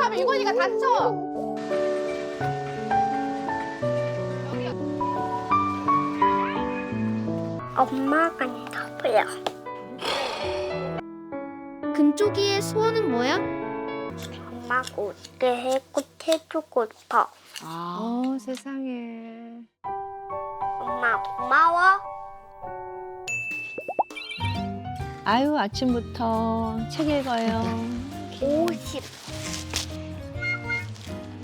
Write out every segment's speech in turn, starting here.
가면 유건이가 다쳐. 엄마가 나보여. 금쪽이의 소원은 뭐야? 엄마가 웃게 해고 해주고 싶어. 세상에. 엄마 고마워. 아유, 아침부터 책 읽어요. 50.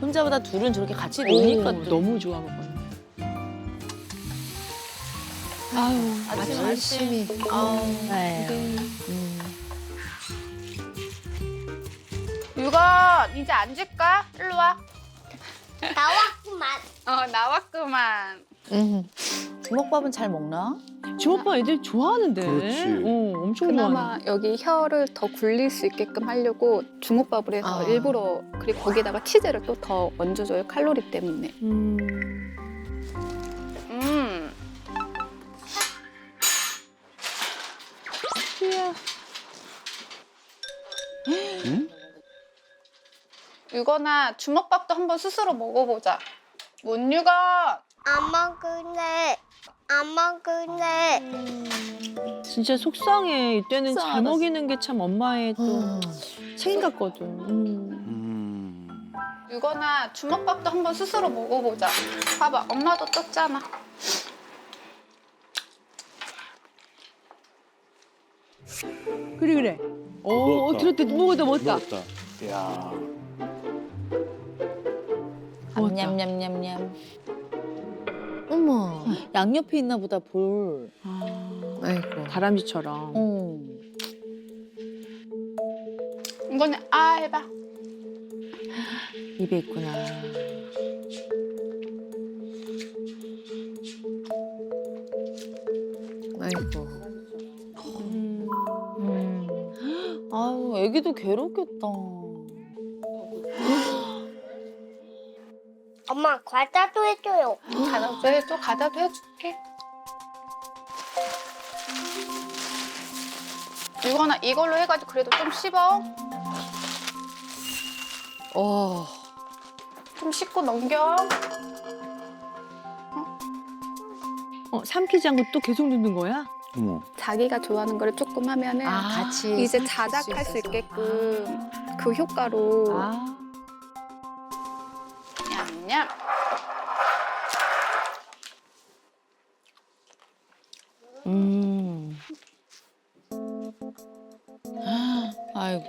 혼자보다 둘은 저렇게 같이 노니까 또 너무 좋아, 먹어요. 아유, 아침 열심히. 네. 유건 이제 앉을까? 일로 와. 나왔구만. 나왔구만. 주먹밥은 잘 먹나? 주먹밥 애들 좋아하는데. 그렇지. 엄청 그나마 좋아하네. 여기 혀를 더 굴릴 수 있게끔 하려고 주먹밥을 해서 일부러 그리고 거기다가 치즈를 또 더 얹어줘요. 칼로리 때문에. 유건아, 주먹밥도 한번 스스로 먹어보자. 문유건. 안 먹을래. 안 먹을래. 진짜 속상해. 이때는 잘 속상하다. 먹이는 게 참 엄마의 또 책임 같거든. 유건아, 주먹밥도 한번 스스로 먹어보자. 봐봐, 엄마도 떴잖아. 그래, 그래. 먹었다. 들었다. 먹었다. 먹었다. 야. 먹었다. 냠냠냠냠. 어머, 양옆에 있나 보다, 볼. 아이고. 다람쥐처럼. 이거는 해봐. 입에 있구나. 아이고. 아유, 애기도 괴롭겠다. 엄마 과자도 해줘요. 가다도 해줘, 가다도 해줄게. 유건아, 이걸로 해가지고 그래도 좀 씹어. 좀 씹고 넘겨. 삼키지 않고 또 계속 넣는 거야? 어머. 자기가 좋아하는 거를 조금 하면은 같이 이제 자작할 수 있게끔 그 효과로 냠냠. 아이고.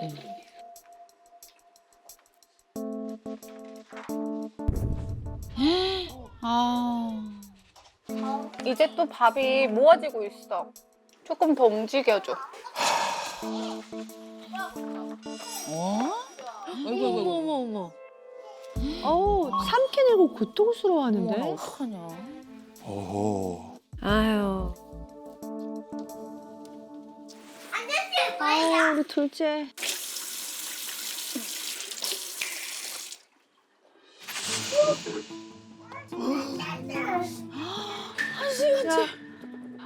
이제 또 밥이 모아지고 있어. 조금 더 움직여줘. 어머. 어우, 삼키는 거 고통스러워하는데? 어떡하냐. 어허. 아유. 아유, 우리 둘째.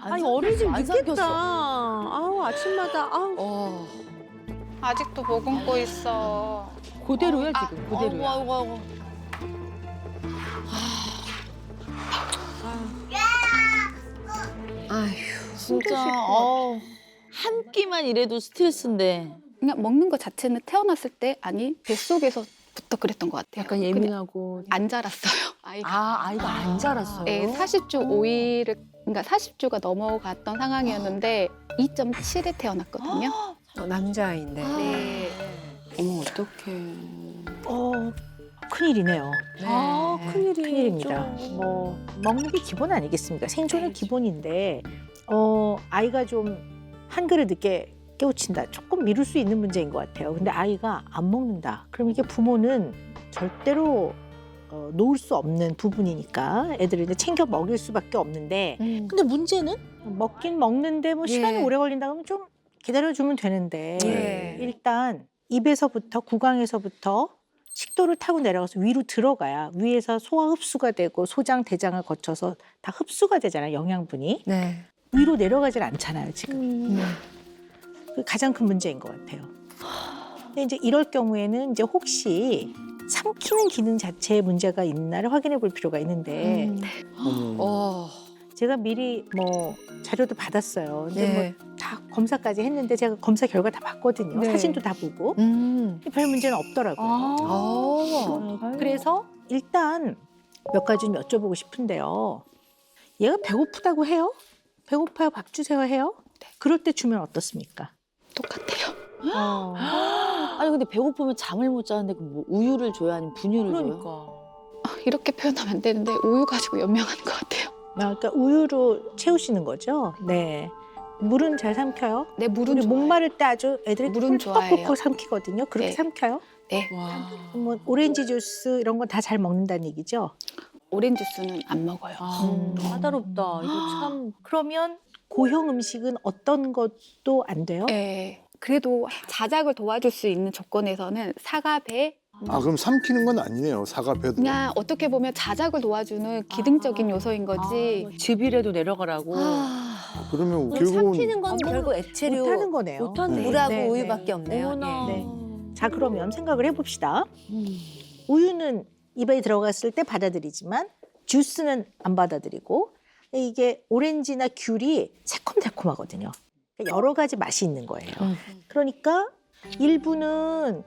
아니, 어린이집 안 늦겠다. 삼켰어. 아우, 아침마다, 아우. 아직도 머금고 있어. 그대로야, 지금. 그대로야. 아이고. 아휴. 진짜, 한 끼만 이래도 스트레스인데. 그냥 먹는 것 자체는 태어났을 때 아니 뱃속에서부터 그랬던 것 같아요. 약간 그냥 예민하고. 안 자랐어요. 아이가. 아이가 안 자랐어요? 네, 40주 5일을 그러니까 40주가 넘어갔던 상황이었는데 2.7에 태어났거든요. 남자아이인데. 네. 어머, 어떡해. 큰일이네요. 큰일입니다. 뭐 먹는 게 기본 아니겠습니까? 생존은 기본인데 아이가 좀 한 그릇 늦게 깨우친다. 조금 미룰 수 있는 문제인 것 같아요. 근데 아이가 안 먹는다. 그럼 이게 부모는 절대로 놓을 수 없는 부분이니까 애들을 이제 챙겨 먹일 수밖에 없는데 근데 문제는 먹긴 먹는데 뭐 시간이 오래 걸린다 그러면 좀 기다려주면 되는데 일단 입에서부터 구강에서부터 식도를 타고 내려가서 위로 들어가야 위에서 소화 흡수가 되고 소장, 대장을 거쳐서 다 흡수가 되잖아요, 영양분이. 위로 내려가질 않잖아요, 지금. 그게 가장 큰 문제인 것 같아요. 근데 이제 이럴 경우에는 이제 혹시 삼키는 기능 자체에 문제가 있나를 확인해 볼 필요가 있는데 어. 제가 미리 뭐 자료도 받았어요. 근데 네. 뭐 다 검사까지 했는데 제가 검사 결과 다 봤거든요. 네. 사진도 다 보고 별 문제는 없더라고요. 아. 그래서 일단 몇 가지 좀 여쭤보고 싶은데요. 얘가 배고프다고 해요? 배고파요? 밥 주세요 해요? 그럴 때 주면 어떻습니까? 똑같아요. 아니 근데 배고프면 잠을 못 자는데 그뭐 우유를 줘야 아니면 분유를 줘요? 그러니까. 이렇게 표현하면 안 되는데 우유 가지고 연명하는 것 같아요. 그러니까 우유로 채우시는 거죠? 네. 물은 잘 삼켜요? 네, 물은 우리 좋아해요. 목마를 때 아주 애들이 물은 좋아해요. kokkokkokkok삼키거든요. 그렇게 네. 삼켜요? 네, 와. 뭐 오렌지 주스 이런 건 다 잘 먹는다는 얘기죠? 오렌지 주스는 안 먹어요. 까다롭다. 이거 참. 그러면 고형 음식은 어떤 것도 안 돼요? 네, 그래도 자작을 도와줄 수 있는 조건에서는 사과 배, 아 그럼 삼키는 건 아니네요. 사과 배도. 그냥 어떻게 보면 자작을 도와주는 기능적인 요소인 거지. 즙이라도 내려가라고. 그러면 그럼 결국은 삼키는 건 결국 액체류. 못하는 거네요. 못하는 네. 물하고 네, 우유밖에 네. 없네요. 어머나. 네. 자, 그러면 생각을 해봅시다. 우유는 입에 들어갔을 때 받아들이지만 주스는 안 받아들이고 이게 오렌지나 귤이 새콤달콤하거든요. 그러니까 여러 가지 맛이 있는 거예요. 그러니까 일부는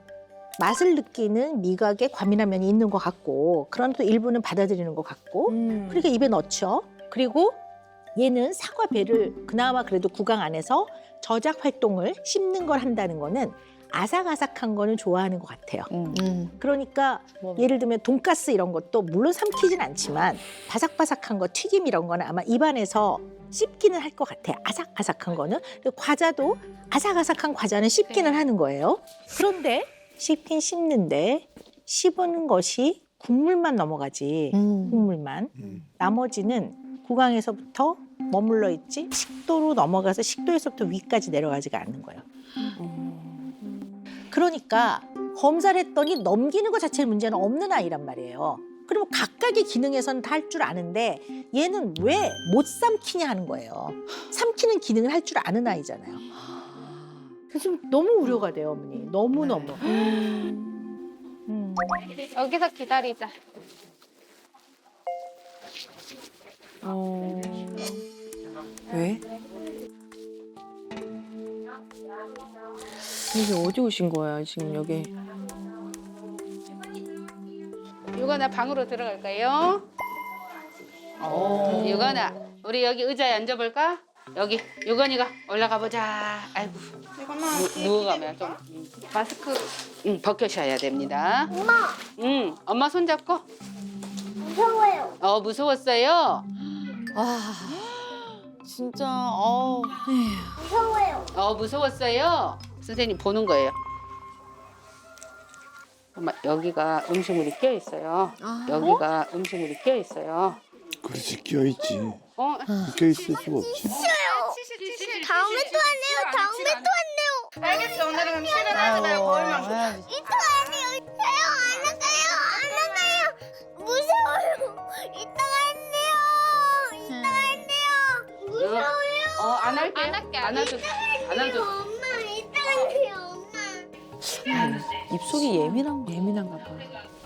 맛을 느끼는 미각에 과민한 면이 있는 것 같고 그러나 또 일부는 받아들이는 것 같고 그러니까 입에 넣죠. 그리고 얘는 사과배를 그나마 그래도 구강 안에서 저작 활동을 씹는 걸 한다는 거는 아삭아삭한 거는 좋아하는 것 같아요. 그러니까 예를 들면 돈가스 이런 것도 물론 삼키진 않지만 바삭바삭한 거 튀김 이런 거는 아마 입안에서 씹기는 할 것 같아요. 아삭아삭한 거는. 그리고 과자도 아삭아삭한 과자는 씹기는 하는 거예요. 그런데 씹긴 씹는데 씹은 것이 국물만 넘어가지 국물만 나머지는 구강에서부터 머물러 있지 식도로 넘어가서 식도에서부터 위까지 내려가지가 않는 거예요. 그러니까 검사를 했더니 넘기는 것 자체의 문제는 없는 아이란 말이에요. 그러면 각각의 기능에서는 다 할 줄 아는데 얘는 왜 못 삼키냐 하는 거예요. 삼키는 기능을 할 줄 아는 아이잖아요. 그래서 좀 너무 우려가 돼요, 어머니. 너무너무. 여기서 기다리자. 왜? 여기 어디 오신 거야 지금 여기? 유건아 방으로 들어갈까요? 유건아, 우리 여기 의자에 앉아볼까? 여기 유건이가 올라가 보자. 아이고, 누워가면 좀 마스크 벗겨셔야 됩니다. 엄마, 엄마 손 잡고. 무서워요. 무서웠어요? 진짜 무서워요. 무서웠어요? 선생님 보는 거예요. 엄마, 여기가 음식물이 껴 있어요. 여기가 음식물이 껴 있어요. 그렇지 끼어있지. 끼어있을 수가 없지. 다음에 또 한대요. 다음에 또 한대요. 알겠어, 오늘은 그럼 실현하지 말고 얼마 해야지. 이따 한대요. 이따요. 안 나가요. 안 나가요. 무서워요. 이따 한대요. 이따 한대요. 무서워요. 안 할게요. 안 해도 안 해도. 엄마, 이따 한대요. 엄마. 입속이 예민한가 봐.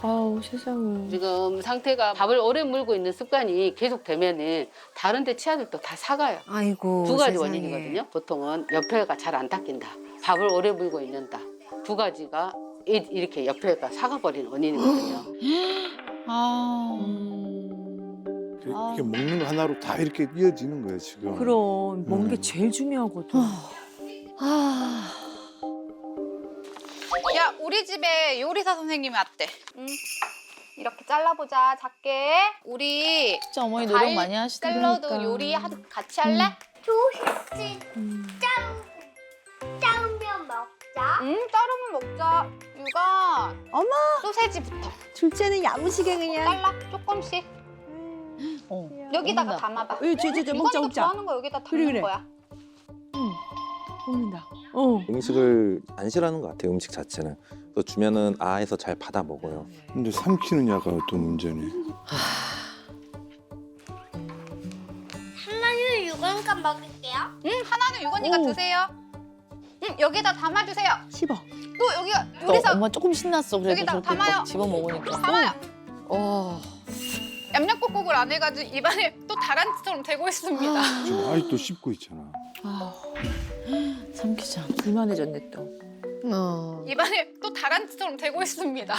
아우 세상에. 지금 상태가 밥을 오래 물고 있는 습관이 계속되면은 다른 데 치아들도 다 사가요. 아이고. 두 가지 세상에. 원인이거든요. 보통은 옆에가 잘 안 닦인다. 밥을 오래 물고 있는다. 두 가지가 이렇게 옆에가 사가버리는 원인이거든요. 이렇게 먹는 거 하나로 다 이렇게 이어지는 거예요 지금. 그럼 먹는 게 제일 중요하거든. 야, 우리 집에 요리사 선생님이 왔대. 이렇게 잘라보자, 작게. 우리 진짜 어머니 노력 많이 하시다. 샐러드 요리 같이 할래? 조식 짜장면 먹자. 자르면 먹자. 유건. 어머! 소세지부터. 둘째는 야무지게 그냥. 잘라, 조금씩. 여기다가 먹는다. 담아봐. 저 먹자 유건이가 먹자. 좋아하는 거 여기다 담는 그래. 거야. 먹는다. 음식을 안 싫어하는 것 같아요. 음식 자체는. 또 주면은 해서 잘 받아 먹어요. 근데 삼키느냐가 또 문제네. 하나는 유건가 먹을게요. 하나는 유건이가 드세요. 여기다 담아주세요. 씹어. 또 여기가 또 요리사 엄마 조금 신났어. 그래도 여기다 저렇게 담아요. 막 집어 먹으니까. 담아요. 어. 얌얌국국을 안 해가지고 입안에 또 다란치처럼 되고 있습니다. 지금 아직도 씹고 있잖아. 삼키지 않아. 불만해졌네 또. 입안에 또 다란치처럼 되고 있습니다.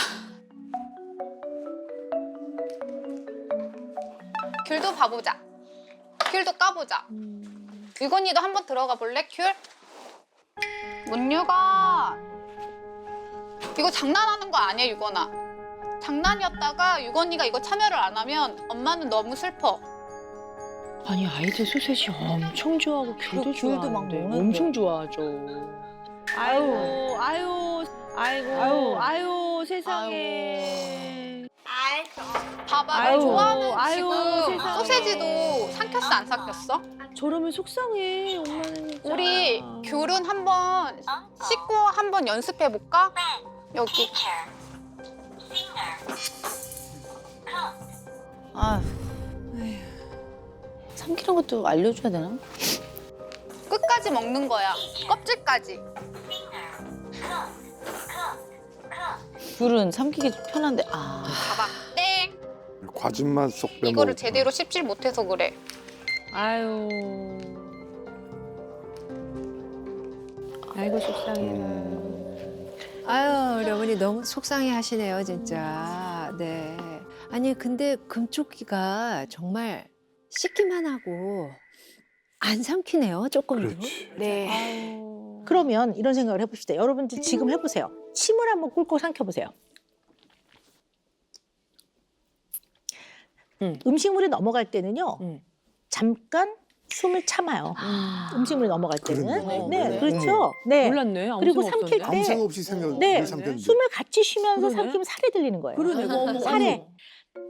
귤도 봐보자. 귤도 까보자. 유건이도 한번 들어가 볼래? 귤? 문유건. 이거 장난하는 거 아니야, 유건아? 장난이었다가 유건이가 이거 참여를 안 하면 엄마는 너무 슬퍼. 아니 아이들 소세지 엄청 좋아하고 귤도 귤도 막 좋아하는데 먹는데. 엄청 좋아하죠. 아유 세상에. 봐봐, 아유, 좋아하는 아유, 지금 세상에. 소세지도 삼켰어, 안 삼켰어? 저러면 속상해 엄마는. 진짜. 우리 귤은 한번 씻고 한번 연습해 볼까? 여기. 아. 삼키는 것도 알려줘야 되나? 끝까지 먹는 거야. 껍질까지. 귤은 삼키기 편한데. 아. 봐봐. 땡. 과즙만 쏙 빼먹어. 이거를 제대로 씹질 못해서 그래. 아유. 아이고 속상해. 아유, 우리 어머니 너무 속상해 하시네요, 진짜. 네. 아니, 근데 금쪽이가 정말 씻기만 하고 안 삼키네요, 조금도. 그렇지. 네. 그러면 이런 생각을 해봅시다. 여러분들 지금 해보세요. 침을 한번 꿀꺽 삼켜보세요. 음식물이 넘어갈 때는요. 잠깐 숨을 참아요. 음식물이 넘어갈 때는. 그러네. 네, 그렇죠. 네. 몰랐네. 아무 그리고 생각 삼킬 없었네. 때 감상 없이 생각 네, 삼켰는데. 숨을 같이 쉬면서 그러네. 삼키면 살이 들리는 거예요. 그러네. 어머, 살에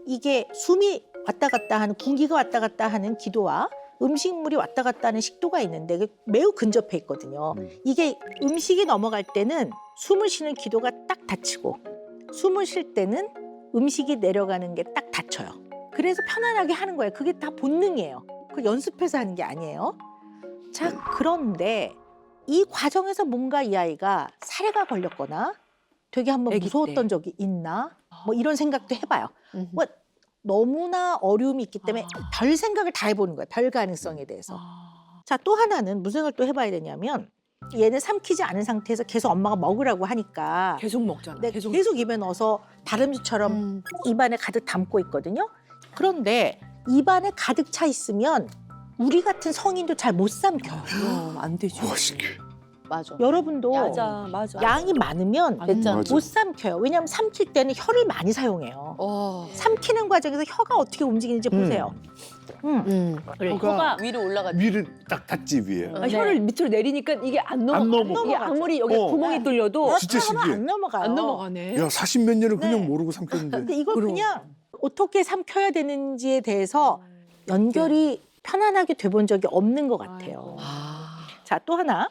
이게 숨이 왔다 갔다 하는 공기가 왔다 갔다 하는 기도와 음식물이 왔다 갔다 하는 식도가 있는데 그게 매우 근접해 있거든요. 이게 음식이 넘어갈 때는 숨을 쉬는 기도가 딱 닫히고 숨을 쉴 때는 음식이 내려가는 게 딱 닫혀요. 그래서 편안하게 하는 거예요. 그게 다 본능이에요. 그 연습해서 하는 게 아니에요. 자, 그런데 이 과정에서 뭔가 이 아이가 살해가 걸렸거나 되게 한번 아기 무서웠던 적이 있나? 뭐 이런 생각도 해봐요. 뭐 너무나 어려움이 있기 때문에 별 생각을 다 해보는 거예요. 별 가능성에 대해서. 자, 또 하나는 무슨 생각을 또 해봐야 되냐면 얘는 삼키지 않은 상태에서 계속 엄마가 먹으라고 하니까 계속 먹잖아. 네, 계속 입에 넣어서 다람쥐처럼 입안에 가득 담고 있거든요. 그런데 입안에 가득 차 있으면 우리 같은 성인도 잘 못 삼켜요. 안 되죠. 멋있게. 맞아. 여러분도 맞아. 양이 많으면 됐잖아. 맞아. 못 삼켜요. 왜냐하면 삼킬 때는 혀를 많이 사용해요. 삼키는 과정에서 혀가 어떻게 움직이는지 보세요. 그래, 혀가 위로 올라가지. 위를 딱 닫지 위에. 혀를 밑으로 내리니까 이게 안 넘어가. 안 넘어가. 이게 아무리 여기 어. 구멍이 뚫려도 진짜 하면 신기해. 안 넘어가요. 안 넘어가네. 야, 40몇 년을 그냥 네. 모르고 삼켰는데. 근데 이걸 그럼. 그냥 어떻게 삼켜야 되는지에 대해서 연결이 편안하게 돼본 적이 없는 것 같아요. 자, 또 하나.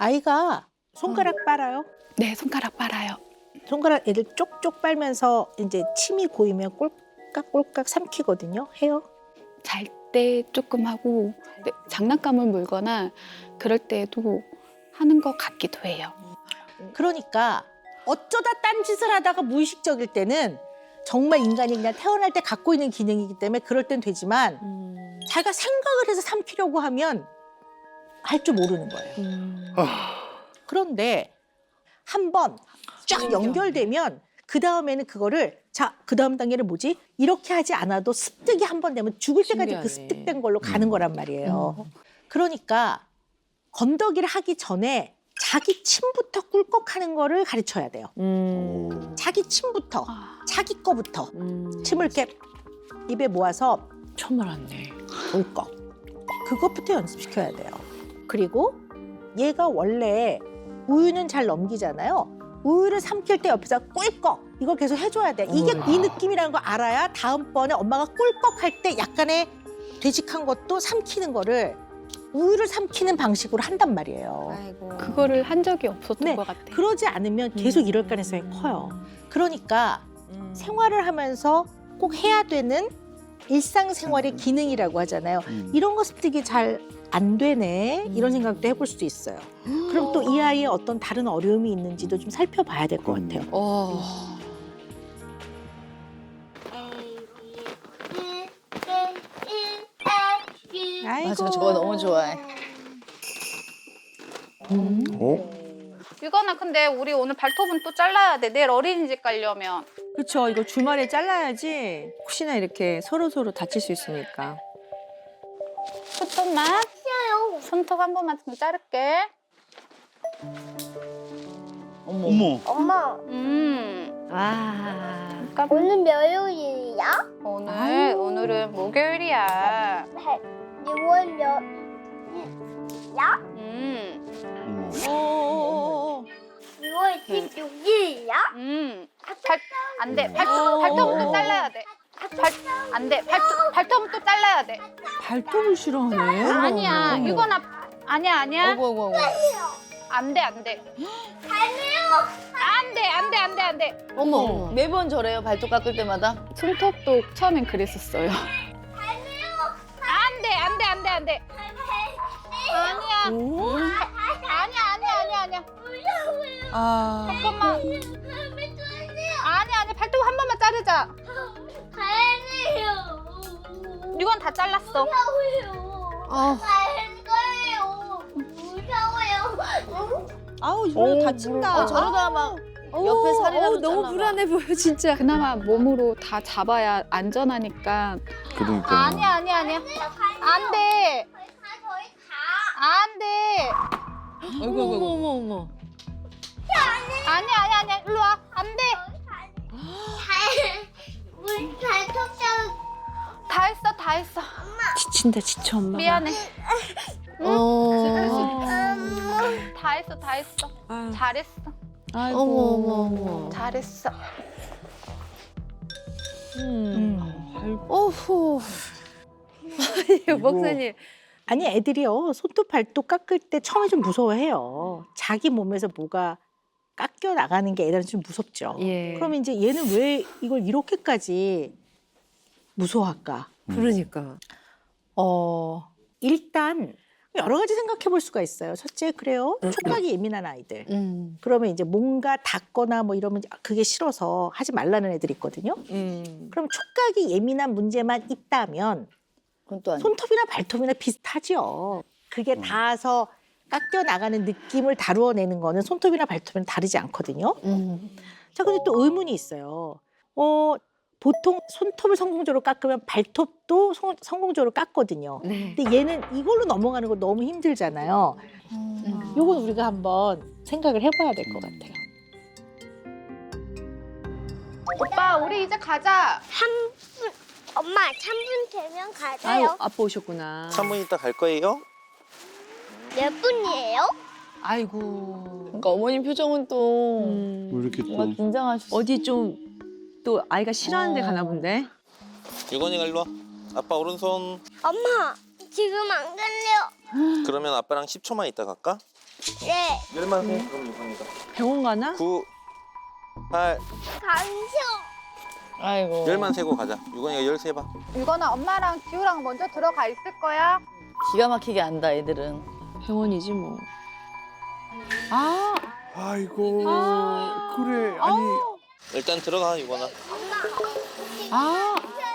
아이가 손가락 빨아요. 네, 손가락 빨아요. 손가락 애들 쪽쪽 빨면서 이제 침이 고이면 꼴깍꼴깍 삼키거든요. 해요? 잘 때 조금 하고 네, 장난감을 물거나 그럴 때도 하는 것 같기도 해요. 그러니까 어쩌다 딴짓을 하다가 무의식적일 때는 정말 인간이 그냥 태어날 때 갖고 있는 기능이기 때문에 그럴 땐 되지만 자기가 생각을 해서 삼키려고 하면 할 줄 모르는 거예요. 그런데 한번 쫙 연결되면 그 다음에는 그거를 자, 그 다음 단계는 뭐지? 이렇게 하지 않아도 습득이 한 번 되면 죽을 때까지 신기하네. 그 습득된 걸로 가는 거란 말이에요. 그러니까 건더기를 하기 전에 자기 침부터 꿀꺽하는 거를 가르쳐야 돼요. 자기 침부터, 자기 거부터 침을 이렇게 입에 모아서 처음 알았네. 꿀꺽. 그것부터 연습시켜야 돼요. 그리고 얘가 원래 우유는 잘 넘기잖아요. 우유를 삼킬 때 옆에서 꿀꺽 이걸 계속 해줘야 돼. 이게 이 느낌이라는 걸 알아야 다음번에 엄마가 꿀꺽 할 때 약간의 되직한 것도 삼키는 거를 우유를 삼키는 방식으로 한단 말이에요. 아이고. 그거를 한 적이 없었던 네, 것 같아요. 그러지 않으면 계속 이럴 가능성이 커요. 그러니까 생활을 하면서 꼭 해야 되는 일상생활의 기능이라고 하잖아요. 이런 것들이 잘 안 되네 이런 생각도 해볼 수도 있어요. 그럼 또 이 아이의 어떤 다른 어려움이 있는지도 좀 살펴봐야 될 것 같아요. 맞아, 저거 너무 좋아해. 유건아, 근데 우리 오늘 발톱은 또 잘라야 돼. 내일 어린이집 가려면. 그렇죠. 이거 주말에 잘라야지 혹시나 이렇게 서로 다칠 수 있으니까. 손톱만. 손톱 한 번만 좀 자를게. 어머. 엄마, 아. 오늘 몇 요일이야? 오늘은 목요일이야. 6월 몇? 어머. 6월 16일이야? 안 돼. 발톱은 또 잘라야 돼. 안 돼. 발톱은 또 잘라야 돼. 발톱을 싫어하네. 아니야. 유건아. 아니야. 어구. 안 돼. 안 돼. 어머, 매번 저래요, 발톱 깎을 때마다? 손톱도 처음엔 그랬었어요. 안 돼. 아니야. 아니야. 잠깐만. 아니야. 발톱 한 번만 자르자. 가야돼요. 이건 다 잘랐어. 무서워요. 아우, 이거 다친다. 저러다 막 옆에 살이라도 너무 잘라봐. 불안해 보여, 진짜. 그나마 몸으로 다 잡아야 안전하니까. 그러니까. 아니야. 안 돼. 안 돼. 어머. 아니야. 일로 와. 안 돼. 우리 발톱 다 했어. 지친다, 지쳐, 엄마. 미안해. 다 했어. 아유. 잘했어. 어머. 잘했어. 어후. 목사님. 아니 애들이요 손톱 발톱 깎을 때 처음에 좀 무서워해요. 자기 몸에서 뭐가 깎여 나가는 게 애들은 좀 무섭죠. 예. 그러면 이제 얘는 왜 이걸 이렇게까지 무서워할까? 그러니까. 일단 여러 가지 생각해 볼 수가 있어요. 첫째, 그래요. 촉각이 예민한 아이들. 그러면 이제 뭔가 닿거나 뭐 이러면 그게 싫어서 하지 말라는 애들이 있거든요. 그럼 촉각이 예민한 문제만 있다면 그건 또 아니야. 손톱이나 발톱이나 비슷하죠. 그게 닿아서 깎여 나가는 느낌을 다루어내는 거는 손톱이나 발톱은 다르지 않거든요. 자, 근데 또 의문이 있어요. 보통 손톱을 성공적으로 깎으면 발톱도 성공적으로 깎거든요. 네. 근데 얘는 이걸로 넘어가는 거 너무 힘들잖아요. 요건 우리가 한번 생각을 해봐야 될 것 같아요. 오빠, 우리 이제 가자. 3분. 엄마, 3분 되면 아유, 가자요. 아빠 오셨구나. 3분 있다 갈 거예요? 몇 분이에요? 아이고. 그러니까 어머님 표정은 또 왜 이렇게 뭔가 또. 긴장하셨어. 어디 좀 또 아이가 싫어하는 데 가나 본데? 유건이가 일로 와. 아빠 오른손. 엄마, 지금 안 갈래요. 그러면 아빠랑 10초만 있다 갈까? 네, 열만 세. 그럼 유건이가. 병원 가나? 9, 8, 강쇼. 아이고. 열만 세고 가자. 유건이가 열 세봐. 유건아, 엄마랑 지우랑 먼저 들어가 있을 거야. 기가 막히게 안다, 애들은. 병원이지 뭐. 아이고. 그래. 아니. 일단 들어가 유건아.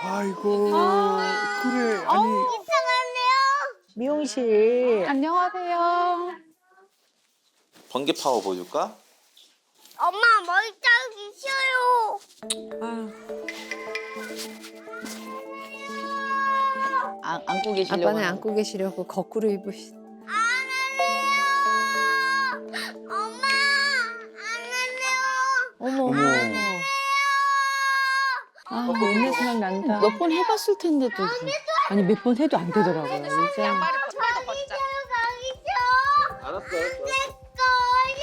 아이고. 그래. 아니. 미용실. 안녕하세요. 번개 파워 보여줄까? 엄마, 머리 자르기 싫어요. 안고 계시려고. 아빠는 안고 계시려고 거꾸로 입으시. 엄마, 안 할래요. 어머. 아, 옛날 생각 난다. 몇 번 해봤을 텐데도. 아니, 몇 번 해도 안 되더라고요, 진짜. 양말을 더 걷자. 가기 싫어. 알았어. 거야.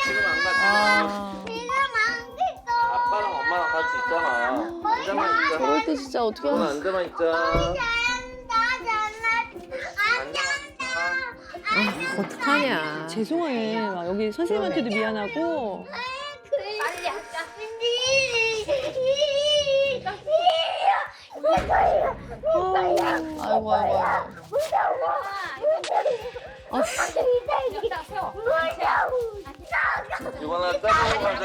지금 안 가지. 아, 지금 안 겠어. 아빠랑 엄마랑 같이 있잖아. 앉아만 있자. 저럴 때 진짜 어떻게 유건아 하나. 앉아만 있자. 어떡하냐. 죄송해. 막 여기 선생님한테도 미안하고. 빨리 하자. 아이고 아이고. 이거나 따로 가자.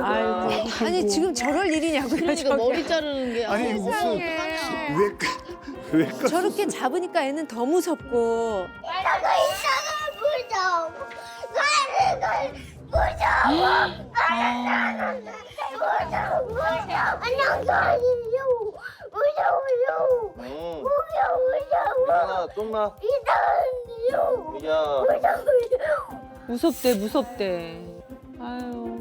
아이고. 아니 지금 저럴 일이냐고요. 그러니까 머리 자르는 게 아니 무슨 왜 저렇게 잡으니까 애는 더 무섭고. 이거나 좀만. 야. 무섭대 무섭대. 아유.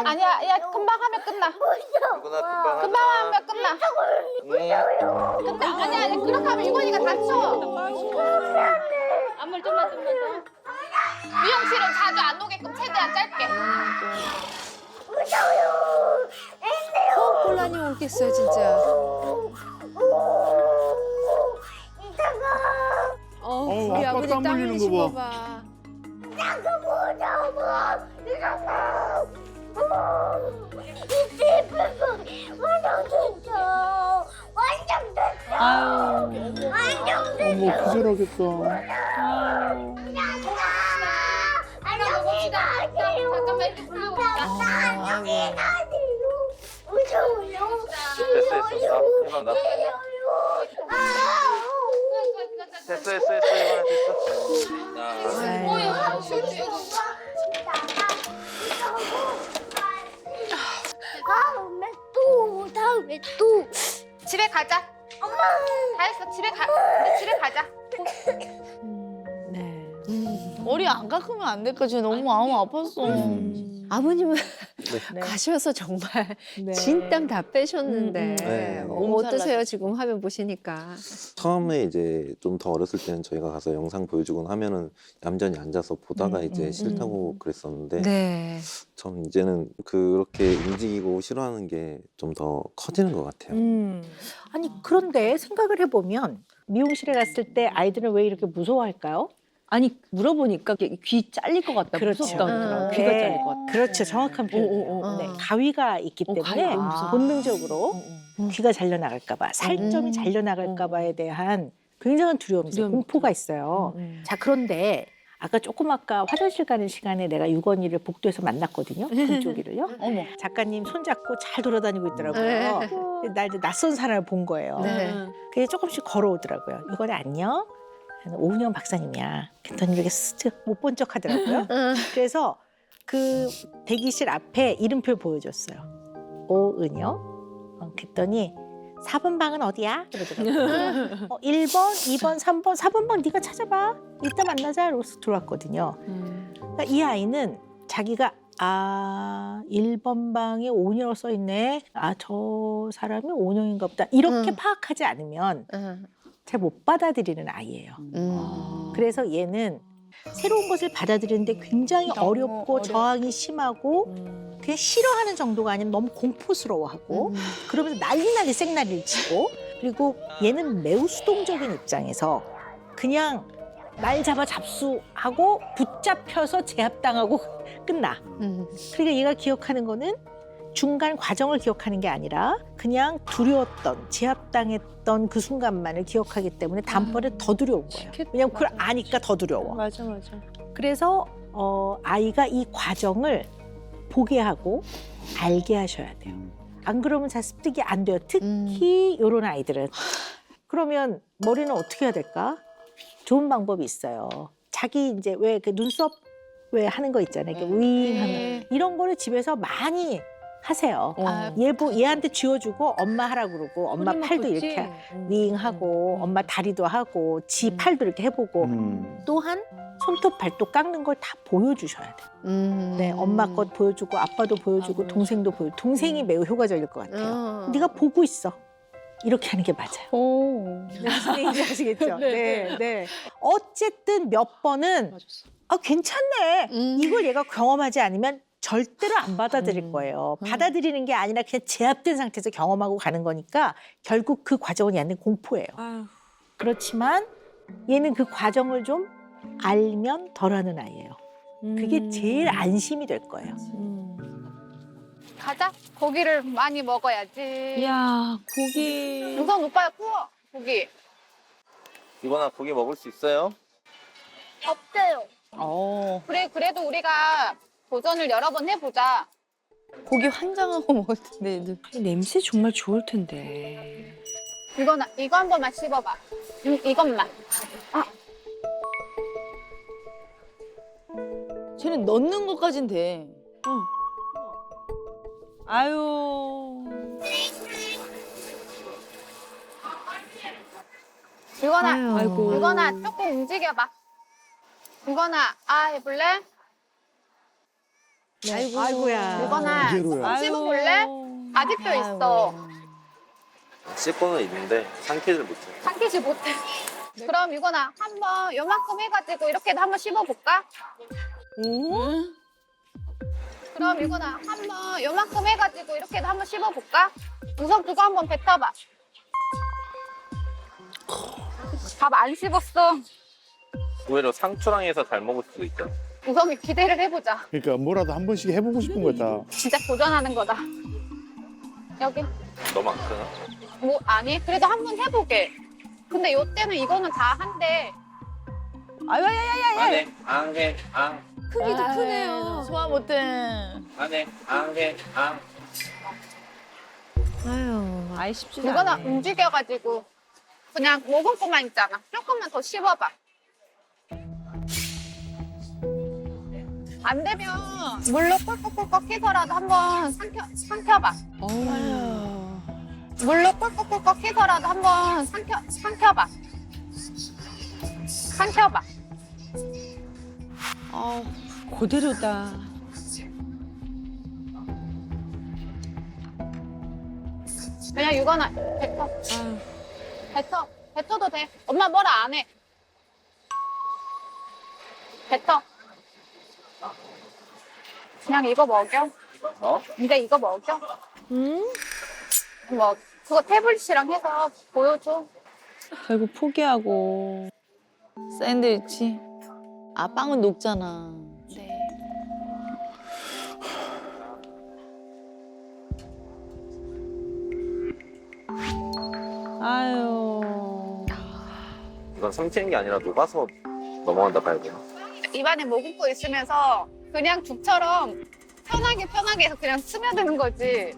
아니야, 야 금방 하면 끝나. 이거나 금방 하면 끝나. 끝나. 아니야, 그렇게 하면 유건이가 다쳐. 앞물 좀만 더. 미용실은 자주 안 오게끔 최대한 짧게. 혼란이 오겠어요 진짜. 우리 아빠 아버지 땀 땀 흘리는 흘리신 거 거 봐. 어머 기절하겠다. 잠깐만 이렇게 불러봅시다. 됐어. 이거 나. 됐어. 이거나 됐어. 다음에 또. 집에 가자. 엄마. 다 했어. 집에 가. 우리 집에 가자. 네. 머리 안 깎으면 안 될까? 지금 너무 마음 아팠어. 아버님은 네. 가셔서 정말 네. 진땀 다 빼셨는데 네. 어떠세요 지금 화면 보시니까? 처음에 이제 좀 더 어렸을 때는 저희가 가서 영상 보여주곤 하면은 얌전히 앉아서 보다가 이제 싫다고 그랬었는데 네. 전 이제는 그렇게 움직이고 싫어하는 게 좀 더 커지는 것 같아요. 아니 그런데 생각을 해보면 미용실에 갔을 때 아이들은 왜 이렇게 무서워할까요? 아니 물어보니까 귀 잘릴 것 같다. 그렇죠. 무섭다 그러더라고. 네. 귀가 잘릴 것 같다. 그렇죠. 정확한 표현. 네, 가위가 있기 때문에 가위가 무서워. 본능적으로 귀가 잘려나갈까봐, 살점이 잘려나갈까봐에 대한 굉장한 두려움, 공포가 있어요. 자, 그런데 아까 조금 아까 화장실 가는 시간에 내가 유건이를 복도에서 만났거든요. 금쪽이를요. 어머. 작가님 손잡고 잘 돌아다니고 있더라고요. 나 이제 낯선 사람을 본 거예요. 그게 조금씩 걸어오더라고요. 유건이 안녕? 나는 오은영 박사님이야. 그랬더니 이렇게 쓱 못 본 척 하더라고요. 그래서 그 대기실 앞에 이름표 보여줬어요. 오은영. 그랬더니 4번 방은 어디야? 그러더라고요. 1번, 2번, 3번, 4번 방 네가 찾아봐. 이따 만나자. 이러고서 들어왔거든요. 그러니까 이 아이는 자기가 1번 방에 오은영으로 써있네. 저 사람이 오은영인가 보다. 이렇게 파악하지 않으면 잘 못 받아들이는 아이예요. 그래서 얘는 새로운 것을 받아들이는데 굉장히 어렵고 저항이 심하고 그냥 싫어하는 정도가 아니라 너무 공포스러워하고 그러면서 난리 생난리를 치고 그리고 얘는 매우 수동적인 입장에서 그냥 날 잡아 잡수하고 붙잡혀서 제압당하고 끝나. 그러니까 얘가 기억하는 거는 중간 과정을 기억하는 게 아니라 그냥 두려웠던, 제압당했던 그 순간만을 기억하기 때문에 다음번에 더 두려운 거예요. 왜냐면 그걸 아니까 더 두려워. 맞아. 그래서 아이가 이 과정을 보게 하고 알게 하셔야 돼요. 안 그러면 잘 습득이 안 돼요. 특히 이런 아이들은. 그러면 머리는 어떻게 해야 될까? 좋은 방법이 있어요. 자기 이제 왜 그 눈썹 왜 하는 거 있잖아요. 이렇게 윙하면 이런 거를 집에서 많이 하세요. 얘한테 쥐어주고 엄마 하라고 그러고 엄마 팔도 이렇게 윙하고 엄마 다리도 하고 지 팔도 이렇게 해보고 또한 손톱 발톱 깎는 걸 다 보여주셔야 돼요. 네, 엄마 것 보여주고 아빠도 보여주고 동생도 보여주고 동생이 매우 효과적일 것 같아요. 네가 보고 있어. 이렇게 하는 게 맞아요. 무슨 얘기인지 아시겠죠? 네. 어쨌든 몇 번은 괜찮네. 이걸 얘가 경험하지 않으면 절대로 안 받아들일 거예요. 받아들이는 게 아니라 그냥 제압된 상태에서 경험하고 가는 거니까 결국 그 과정은 얘는 공포예요. 그렇지만 얘는 그 과정을 좀 알면 덜하는 아이예요. 그게 제일 안심이 될 거예요. 가자. 고기를 많이 먹어야지. 이야, 고기. 우선 오빠야 구워. 고기. 이거나 고기 먹을 수 있어요? 없어요. 그래 그래도 우리가 도전을 여러 번 해보자. 고기 환장하고 먹을 텐데. 냄새 정말 좋을 텐데. 이거 한 번만 씹어봐. 이것만. 쟤는 넣는 것까진 돼. 아유. 이거나 아이고. 이거나 조금 움직여봐. 이거나 해볼래? 아이고야. 이거나 이대로야. 씹어볼래? 아직도 있어. 씹고는 있는데 삼키질 못해. 삼키지 못해. 그럼 이거나 한번 요만큼 해가지고 이렇게도 한번 씹어볼까? 그럼 이거나 한번 요만큼 해가지고 이렇게도 한번 씹어볼까? 우선 그거 한번 뱉어봐. 밥 안 씹었어. 오히려 상추랑 해서 잘 먹을 수도 있잖아. 우선 기대를 해보자. 그러니까 뭐라도 한 번씩 해보고 싶은 거다. 진짜 도전하는 거다. 여기. 너무 안 크나? 뭐 아니 그래도 한번 해보게. 근데 요때는 이거는 다 한대. 안 해, 안 해, 안. 크기도 크네요. 소화 못해. 안 해, 안 해, 안. 아유, 아이 쉽지도 이거는 않네. 움직여가지고 그냥 먹을 것만 있잖아. 조금만 더 씹어봐. 안 되면 물로 꿀꺽꿀꺽 해서라도 한번 삼켜봐. 물로 꿀꺽꿀꺽 해서라도 한번 삼켜봐. 삼켜봐. 그대로다. 그냥 이거나 뱉어도 돼. 엄마 뭐라 안 해. 뱉어. 그냥 이거 먹여. 이제 이거 먹여. 뭐 그거 태블릿이랑 해서 보여줘. 결국 포기하고. 샌드위치. 아, 빵은 녹잖아. 네. 아유. 이건 삼키는 게 아니라 녹아서 넘어간다 봐야 되나? 입안에 머금고 있으면서 그냥 죽처럼 편하게 해서 그냥 스며드는 거지.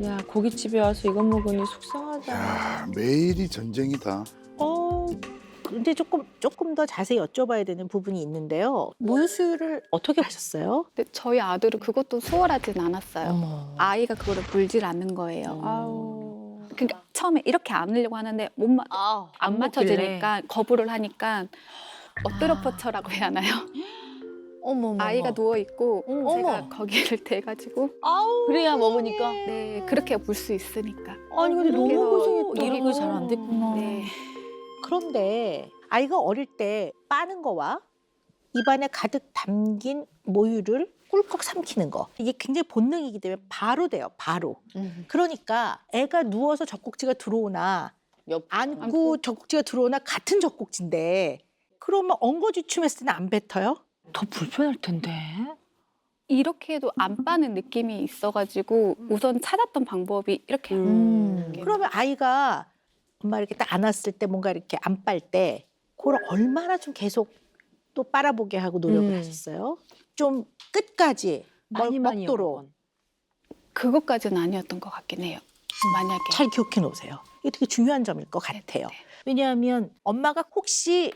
야, 고깃집에 와서 이거 먹으니 속상하다. 야, 매일이 전쟁이다. 근데 조금 더 자세히 여쭤봐야 되는 부분이 있는데요. 모유수유를 어떻게 하셨어요? 근데 저희 아들은 그것도 수월하진 않았어요. 어머. 아이가 그거를 물질 않는 거예요. 아우. 그러니까 처음에 이렇게 안으려고 하는데 아, 안 맞춰지니까 거부를 하니까 엎드려 뻗쳐라고 해야 하나요? 어머. 아이가 누워 있고 제가 어머. 거기를 대가지고 그래야 먹으니까. 네 그렇게 물 수 있으니까. 아니, 근데 너무 그래서 고생했다. 이런 게 잘 안 됐구나. 네. 그런데 아이가 어릴 때 빠는 거와 입안에 가득 담긴 모유를 꿀꺽 삼키는 거 이게 굉장히 본능이기 때문에 바로 돼요. 바로. 그러니까 애가 누워서 젖꼭지가 들어오나 안고 젖꼭지가 들어오나 같은 젖꼭지인데 그러면 엉거주춤했을 때는 안 뱉어요? 더 불편할 텐데. 이렇게 해도 안 빠는 느낌이 있어가지고 우선 찾았던 방법이 이렇게 그러면 아이가 엄마 이렇게 딱 안았을 때 뭔가 이렇게 안 빨 때 그걸 얼마나 좀 계속 또 빨아보게 하고 노력을 하셨어요? 좀 끝까지 먹도록 그것까지는 아니었던 것 같긴 해요. 만약에 잘 기억해 놓으세요. 이게 되게 중요한 점일 것 같아요. 왜냐하면 엄마가 혹시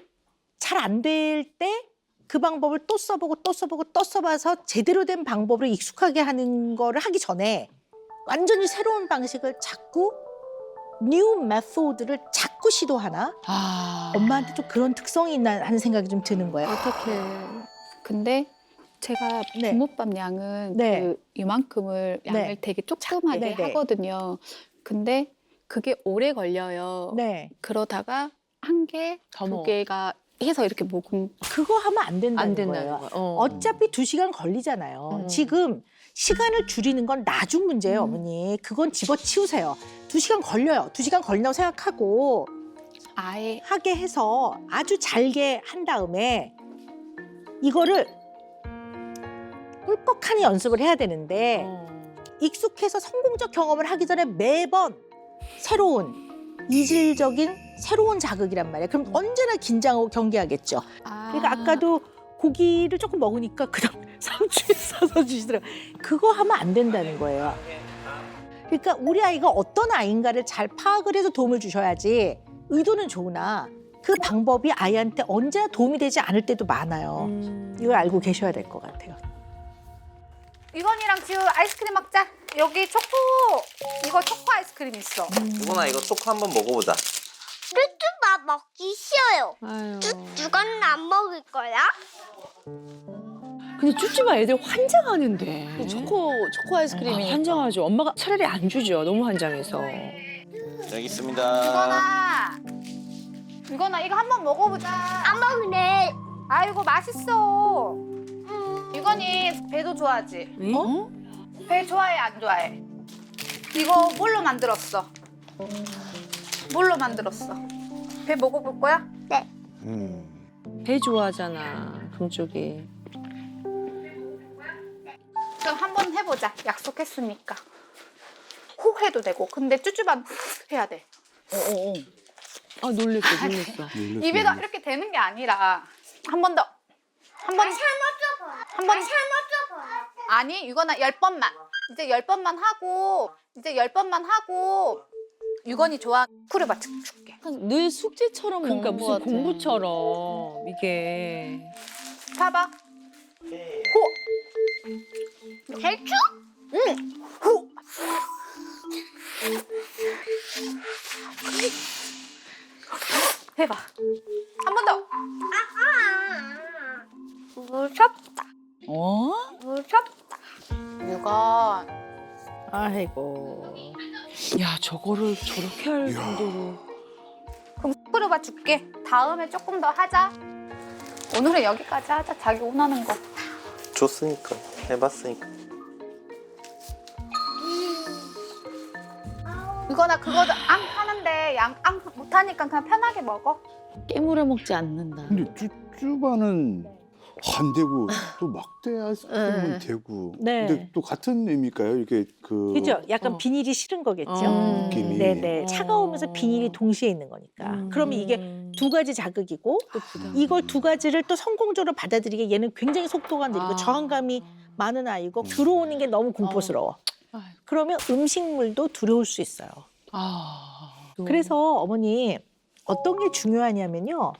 잘 안 될 때 그 방법을 또 써보고 또 써보고 또 써봐서 제대로 된 방법으로 익숙하게 하는 거를 하기 전에 완전히 새로운 방식을 자꾸 뉴 메소드를 자꾸 시도하나? 엄마한테 좀 그런 특성이 있나 하는 생각이 좀 드는 거예요. 어떻게 근데 제가 네. 붕어빵 양은 네. 그 이만큼을 양을 네. 되게 조그맣게 네네. 하거든요. 근데 그게 오래 걸려요. 네. 그러다가 한 개, 더 두 먹어. 개가 해서 이렇게 먹으면 그거 하면 안 된다는, 안 된다는 거예요. 거야. 어차피 2시간 걸리잖아요. 지금 시간을 줄이는 건 나중 문제예요, 어머니. 그건 집어치우세요. 2시간 걸려요. 2시간 걸린다고 생각하고 아예 하게 해서 아주 잘게 한 다음에 이거를 꿀꺽하니 연습을 해야 되는데 익숙해서 성공적 경험을 하기 전에 매번 새로운 이질적인 새로운 자극이란 말이에요. 그럼 언제나 긴장하고 경계하겠죠. 그러니까 아까도 고기를 조금 먹으니까 그다음 상추에 싸서 주시더라고요. 그거 하면 안 된다는 거예요. 그러니까 우리 아이가 어떤 아이인가를 잘 파악을 해서 도움을 주셔야지 의도는 좋으나 그 방법이 아이한테 언제나 도움이 되지 않을 때도 많아요. 이걸 알고 계셔야 될 것 같아요. 유건이랑 지우 아이스크림 먹자. 여기 초코, 이거 초코 아이스크림 있어. 유건아 이거 초코 한번 먹어보자. 뚜뚜밥 먹기 싫어요. 아유. 뚜뚜는 안 먹을 거야? 근데 쭈쭈바 애들 환장하는데. 초코 아이스크림이 환장하죠. 엄마가 차라리 안 주죠. 너무 환장해서. 여기 있습니다. 유건아 이거 한번 먹어보자. 안 먹을래. 아이고 맛있어. 유건이 배도 좋아하지? 어? 배 좋아해 안 좋아해? 이거 뭘로 만들었어? 뭘로 만들었어? 배 먹어볼 거야? 배 좋아하잖아, 금쪽이. 그럼 한번 해보자. 약속했으니까. 호 해도 되고. 근데 쭈쭈반 해야 돼. 아, 놀랬어. 입에가 이렇게 되는 게 아니라 한 번 더. 한 번. 한 번. 아니 유건아 10번만. 이제 10번만 하고 유건이 좋아. 쿠르바 줄게. 늘 숙제처럼 그러니까 먹는 것 무슨 같아. 공부처럼 이게. 봐봐. 대추? 해봐. 한 번 더. 무섭다. 어? 무섭다. 유건. 아이고. 야 저거를 저렇게 할 정도로. 그럼 쿠르바 줄게. 다음에 조금 더 하자. 오늘은 여기까지 하자. 자기 원하는 거. 줬으니까 해봤으니까. 유건아 그거도 앙 하는데 앙 못하니까 그냥 편하게 먹어. 깨물어 먹지 않는다. 근데 쭈쭈바는 안 되고 또 막대 아이스크림은 되고. 네. 근데 또 같은 의미일까요? 이게 그 그죠? 약간 비닐이 싫은 거겠죠? 느낌이. 네네. 차가우면서 비닐이 동시에 있는 거니까. 그러면 이게 2가지 자극이고 이걸 2가지를 또 성공적으로 받아들이게 얘는 굉장히 속도가 느리고 저항감이 많은 아이고 들어오는 게 너무 공포스러워. 그러면 음식물도 두려울 수 있어요. 그래서 어머니 어떤 게 중요하냐면요.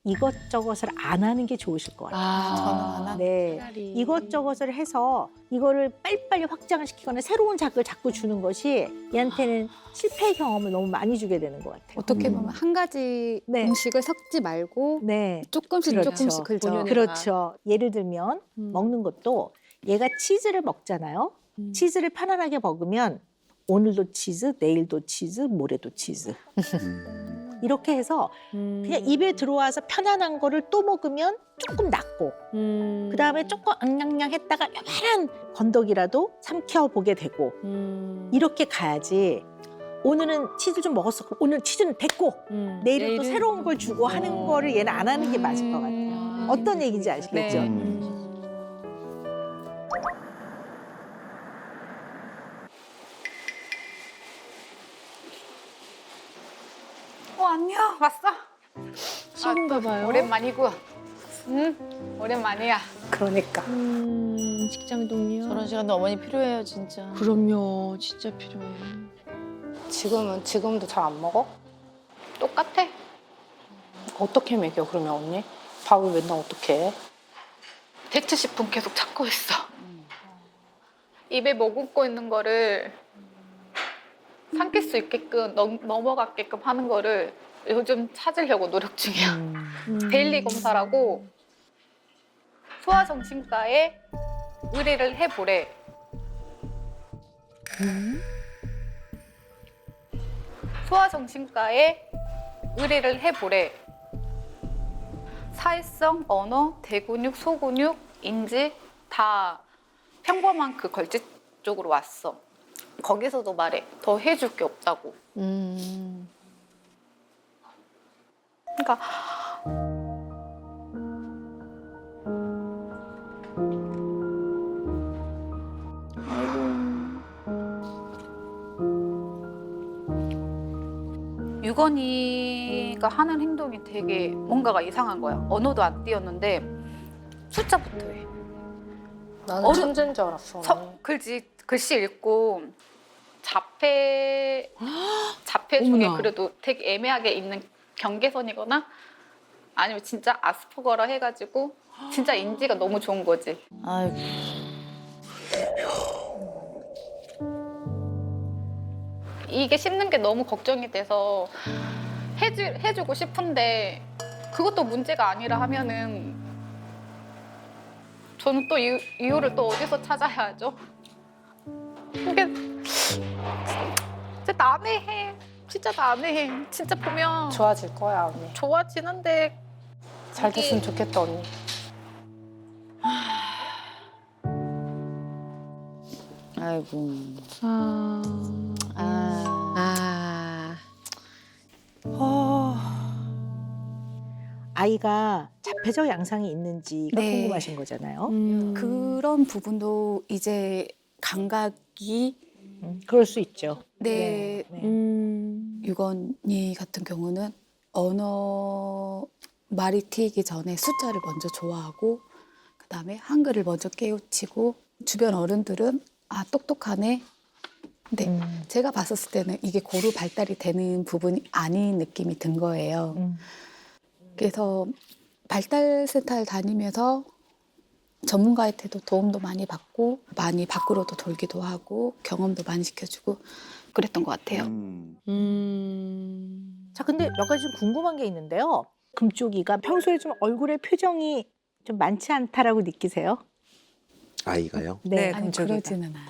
이것저것을 안 하는 게 좋으실 것 같아요. 저는 안 하는. 네, 이것저것을 해서 이거를 빨리빨리 확장을 시키거나 새로운 자극을 자꾸 주는 것이 얘한테는 실패 경험을 너무 많이 주게 되는 것 같아요. 어떻게 보면 한 가지 네. 음식을 섞지 말고 네, 조금씩 그렇죠. 조금씩 그죠. 그렇죠. 예를 들면 먹는 것도 얘가 치즈를 먹잖아요. 치즈를 편안하게 먹으면 오늘도 치즈, 내일도 치즈, 모레도 치즈. 이렇게 해서 그냥 입에 들어와서 편안한 거를 또 먹으면 조금 낫고 그다음에 조금 앙냥냥 했다가 요만한 건더기라도 삼켜보게 되고 이렇게 가야지 오늘은 치즈 좀 먹었어. 오늘 치즈는 됐고 내일은 또 새로운 걸 주고 하는 거를 얘는 안 하는 게 맞을 것 같아요. 어떤 얘기인지 아시겠죠? 안녕. 왔어? 친구인가 봐요. 오랜만이고. 오랜만이야. 그러니까. 직장 동료. 저런 시간도 어머니 필요해요, 진짜. 그럼요. 진짜 필요해. 지금도 잘 안 먹어? 똑같아. 어떻게 먹여 그러면 언니? 밥을 맨날 어떻게 해? 대체식품 계속 찾고 있어. 입에 머금고 있는 거를 삼킬 수 있게끔 넘어가게끔 하는 거를 요즘 찾으려고 노력 중이야. 데일리 검사라고 소아정신과에 의뢰를 해보래. 소아정신과에 의뢰를 해보래. 사회성, 언어, 대근육, 소근육, 인지 다 평범한 그 걸집 쪽으로 왔어. 거기서도 말해. 더 해줄 게 없다고. 그러니까 유건이가 하는 행동이 되게 뭔가가 이상한 거야. 언어도 안 띄었는데 숫자부터 해. 나는 천재인 줄 알았어. 글씨 읽고 자폐 중에 어머나. 그래도 되게 애매하게 있는 경계선이거나 아니면 진짜 아스퍼거라 해가지고 진짜 인지가 너무 좋은 거지. 아이고. 이게 씹는 게 너무 걱정이 돼서 해주고 싶은데 그것도 문제가 아니라 하면은 저는 또 이유를 또 어디서 찾아야 하죠? 이게 진짜 난해해. 진짜 난해해. 진짜 보면 좋아질 거야 언니. 좋아지는데 잘 됐으면 좋겠다 언니. 아이고. 아이가 자폐적 양상이 있는지가 네. 궁금하신 거잖아요. 그런 부분도 이제 감각이 그럴 수 있죠. 네. 네. 유건이 같은 경우는 언어 말이 튀기 전에 숫자를 먼저 좋아하고 그다음에 한글을 먼저 깨우치고 주변 어른들은 아 똑똑하네. 근데 제가 봤었을 때는 이게 고루 발달이 되는 부분이 아닌 느낌이 든 거예요. 그래서 발달센터를 다니면서 전문가한테도 도움도 많이 받고 많이 밖으로도 돌기도 하고 경험도 많이 시켜주고 그랬던 것 같아요. 자, 근데 몇 가지 좀 궁금한 게 있는데요. 금쪽이가 평소에 좀 얼굴에 표정이 좀 많지 않다라고 느끼세요? 아이가요? 네, 아니 그러지는 않아요.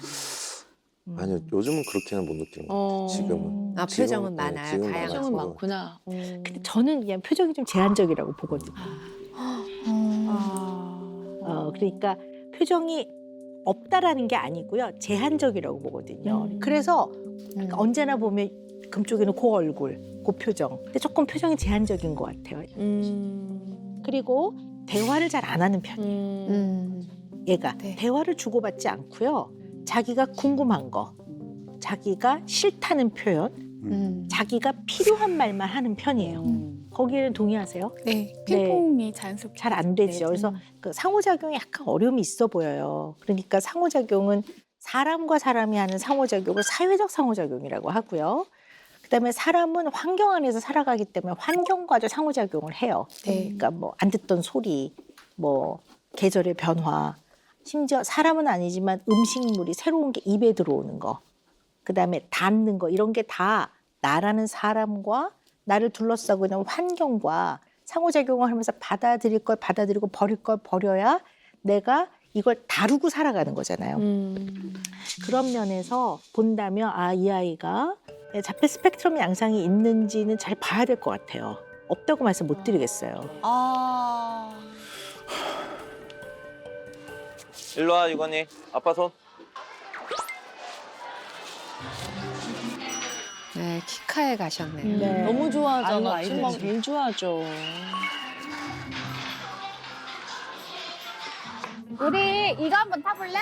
아니요, 요즘은 그렇게는 못 느끼는 것 같아요. 지금은. 아, 표정은 많아요. 지금은 다양한 많아서. 표정은 많구나. 근데 저는 그냥 표정이 좀 제한적이라고 보거든요. 그러니까 표정이 없다라는 게 아니고요. 제한적이라고 보거든요. 그래서 그러니까 언제나 보면 금쪽이는 그 얼굴, 그 표정. 근데 조금 표정이 제한적인 것 같아요. 그리고 대화를 잘 안 하는 편이에요. 얘가 네. 대화를 주고받지 않고요. 자기가 궁금한 거, 자기가 싫다는 표현, 자기가 필요한 말만 하는 편이에요. 거기에는 동의하세요? 네, 핑퐁이 자연스럽게 잘 안 되죠. 그래서 그 상호작용이 약간 어려움이 있어 보여요. 그러니까 상호작용은 사람과 사람이 하는 상호작용을 사회적 상호작용이라고 하고요. 그다음에 사람은 환경 안에서 살아가기 때문에 환경과도 상호작용을 해요. 네. 그러니까 뭐 안 듣던 소리, 뭐 계절의 변화, 심지어 사람은 아니지만 음식물이 새로운 게 입에 들어오는 거, 그다음에 닿는 거 이런 게 다 나라는 사람과 나를 둘러싸고 있는 환경과 상호작용을 하면서 받아들일 걸 받아들이고 버릴 걸 버려야 내가 이걸 다루고 살아가는 거잖아요. 그런 면에서 본다면 아, 이 아이가 자폐 스펙트럼 양상이 있는지는 잘 봐야 될 것 같아요. 없다고 말씀 못 드리겠어요. 일로 와, 유건이. 아빠 손. 네, 키카에 가셨네요. 네. 너무 좋아하잖아. 아이고, 친구가 아이들. 제일 좋아하죠. 우리 이거 한번 타볼래?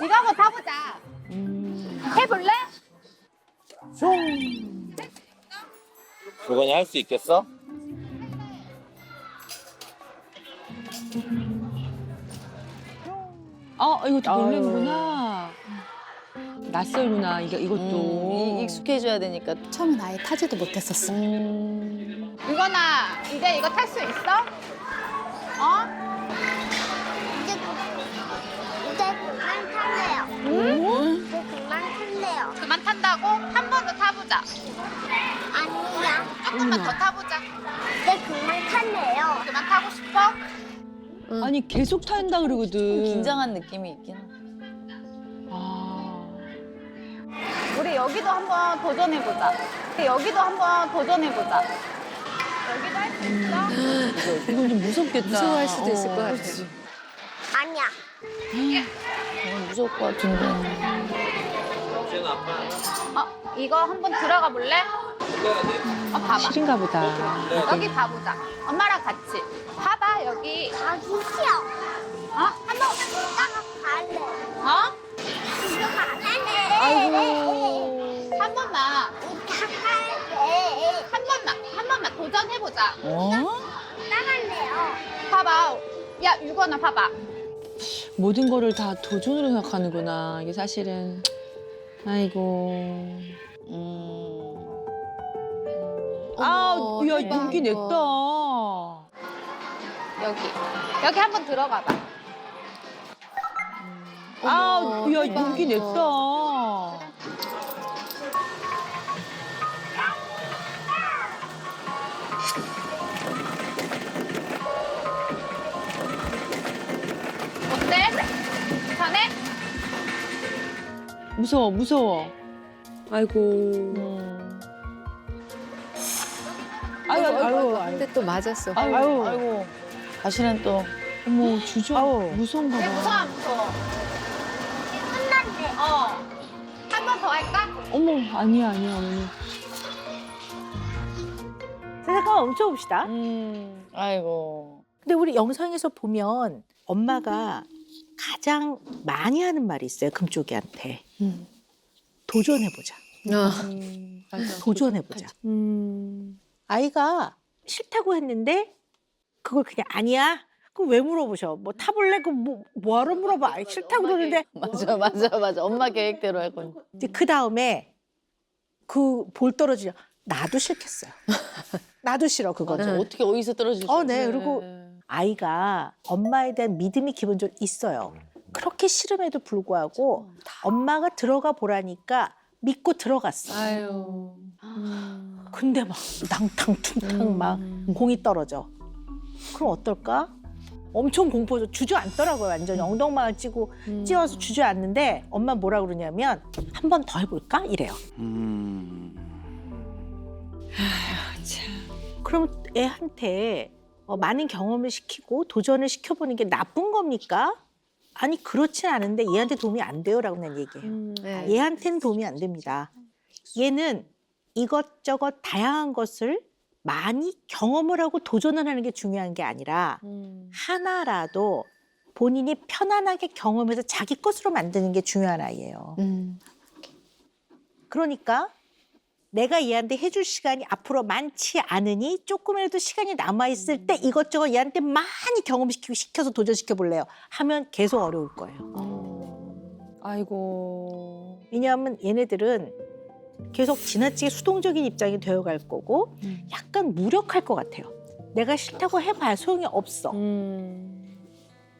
이거 한번 타보자. 해볼래? 유건이 할 수 있겠어? 이것도 놀래는구나. 낯설구나, 이것도. 익숙해져야 되니까. 처음엔 아예 타지도 못했었어. 유건아, 이제 이거 탈 수 있어? 어? 이제 그만 탈래요. 이제 그만 탈래요. 그만 탄다고? 한 번 더 타보자. 아니야. 조금만 더 타보자. 이제 그만 탈래요. 그만 타고 싶어? 아니, 계속 탄다 그러거든. 긴장한 느낌이 있긴 해. 우리 여기도 한번 도전해보자. 여기도 한번 도전해보자. 여기도 할 수 있어? 이건 좀 무섭겠다. 무서워할 수도 있을 것 같아. 그치. 아니야. 무서울 것 같은데. 이거 한번 들어가 볼래? 봐봐. 싫은가 보다. 여기 봐보자. 엄마랑 같이. 봐봐, 여기. 가기 싫어. 한번 나가 갈래. 이거 갈래. 아이고. 한 번만. 갈래. 한 번만 도전해보자. 나갈래요. 봐봐. 야, 유건아, 봐봐. 모든 거를 다 도전으로 생각하는구나. 이게 사실은. 아이고. 아, 어머, 야, 대박. 용기 냈다. 여기 한번 들어가 봐. 아, 야, 용기 냈다. 어때? 괜찮아? 무서워, 무서워. 아이고. 아유, 아유, 근데 또 맞았어. 아유, 아이고. 다시는 또 어머, 주저. 무서운가 왜 무서워, 봐. 안 무서워? 끝났네. 한 번 더 할까? 어머, 아니야, 아니야, 어머니. 자, 잠깐만 멈춰봅시다. 아이고. 근데 우리 영상에서 보면 엄마가 가장 많이 하는 말이 있어요. 금쪽이한테. 도전해보자. 도전해보자. 아이가 싫다고 했는데 그걸 그냥 아니야? 그럼 왜 물어보셔? 뭐 타볼래? 그럼 뭐하러 물어봐? 아이, 싫다고 그러는데 맞아. 엄마 계획대로 할 거니. 이제 그 다음에 그 볼 떨어지냐? 나도 싫겠어요. 나도 싫어 그거는. 어떻게 어디서 떨어질 수 네. 그리고 아이가 엄마에 대한 믿음이 기본적으로 있어요. 그렇게 싫음에도 불구하고 엄마가 들어가 보라니까 믿고 들어갔어. 아유. 근데 막 낭탕퉁탕 막 공이 떨어져. 그럼 어떨까? 엄청 공포죠. 주저앉더라고요. 완전히 엉덩방을 찌워서 주저앉는데 엄마 뭐라 그러냐면 한 번 더 해볼까? 이래요. 그럼 애한테 많은 경험을 시키고 도전을 시켜보는 게 나쁜 겁니까? 아니 그렇진 않은데 얘한테 도움이 안 돼요라고 난 얘기해요. 얘한테는 도움이 안 됩니다. 얘는 이것저것 다양한 것을 많이 경험을 하고 도전을 하는 게 중요한 게 아니라 하나라도 본인이 편안하게 경험해서 자기 것으로 만드는 게 중요한 아이예요. 그러니까 내가 얘한테 해줄 시간이 앞으로 많지 않으니 조금이라도 시간이 남아있을 때 이것저것 얘한테 많이 경험시키고 시켜서 도전시켜 볼래요. 하면 계속 어려울 거예요. 아이고. 왜냐하면 얘네들은 계속 지나치게 수동적인 입장이 되어갈 거고 약간 무력할 것 같아요. 내가 싫다고 해봐야 소용이 없어.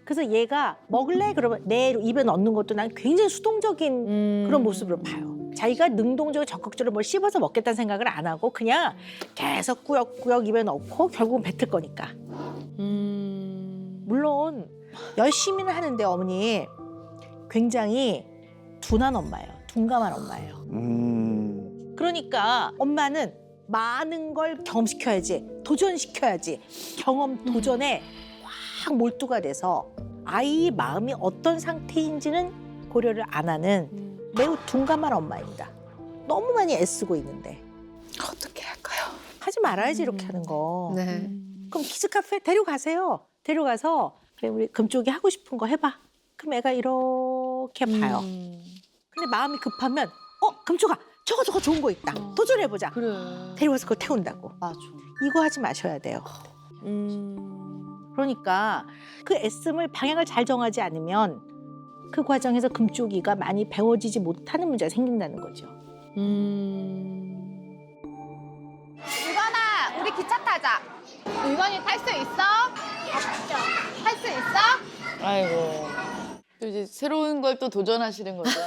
그래서 얘가 먹을래? 그러면 내 입에 넣는 것도 난 굉장히 수동적인 그런 모습으로 봐요. 자기가 능동적으로 적극적으로 뭘 씹어서 먹겠다는 생각을 안 하고 그냥 계속 꾸역꾸역 입에 넣고 결국은 뱉을 거니까. 물론 열심히는 하는데 어머니 굉장히 둔한 엄마예요. 둔감한 엄마예요. 그러니까 엄마는 많은 걸 경험시켜야지, 도전시켜야지. 경험 도전에 확 몰두가 돼서 아이의 마음이 어떤 상태인지는 고려를 안 하는 매우 둔감한 엄마입니다. 너무 많이 애쓰고 있는데. 어떻게 할까요? 하지 말아야지 이렇게 하는 거. 네. 그럼 키즈카페 데려가세요. 데려가서 그래 우리 금쪽이 하고 싶은 거 해봐. 그럼 애가 이렇게 봐요. 근데 마음이 급하면 금쪽아 저거 좋은 거 있다. 도전해보자. 그래. 데려와서 그거 태운다고. 맞아. 이거 하지 마셔야 돼요. 그러니까 그 애씀을 방향을 잘 정하지 않으면 그 과정에서 금쪽이가 많이 배워지지 못하는 문제가 생긴다는 거죠. 유건아, 우리 기차 타자. 유건이 탈 수 있어? 탈 수 있어? 아이고. 또 이제 새로운 걸 또 도전하시는 거죠.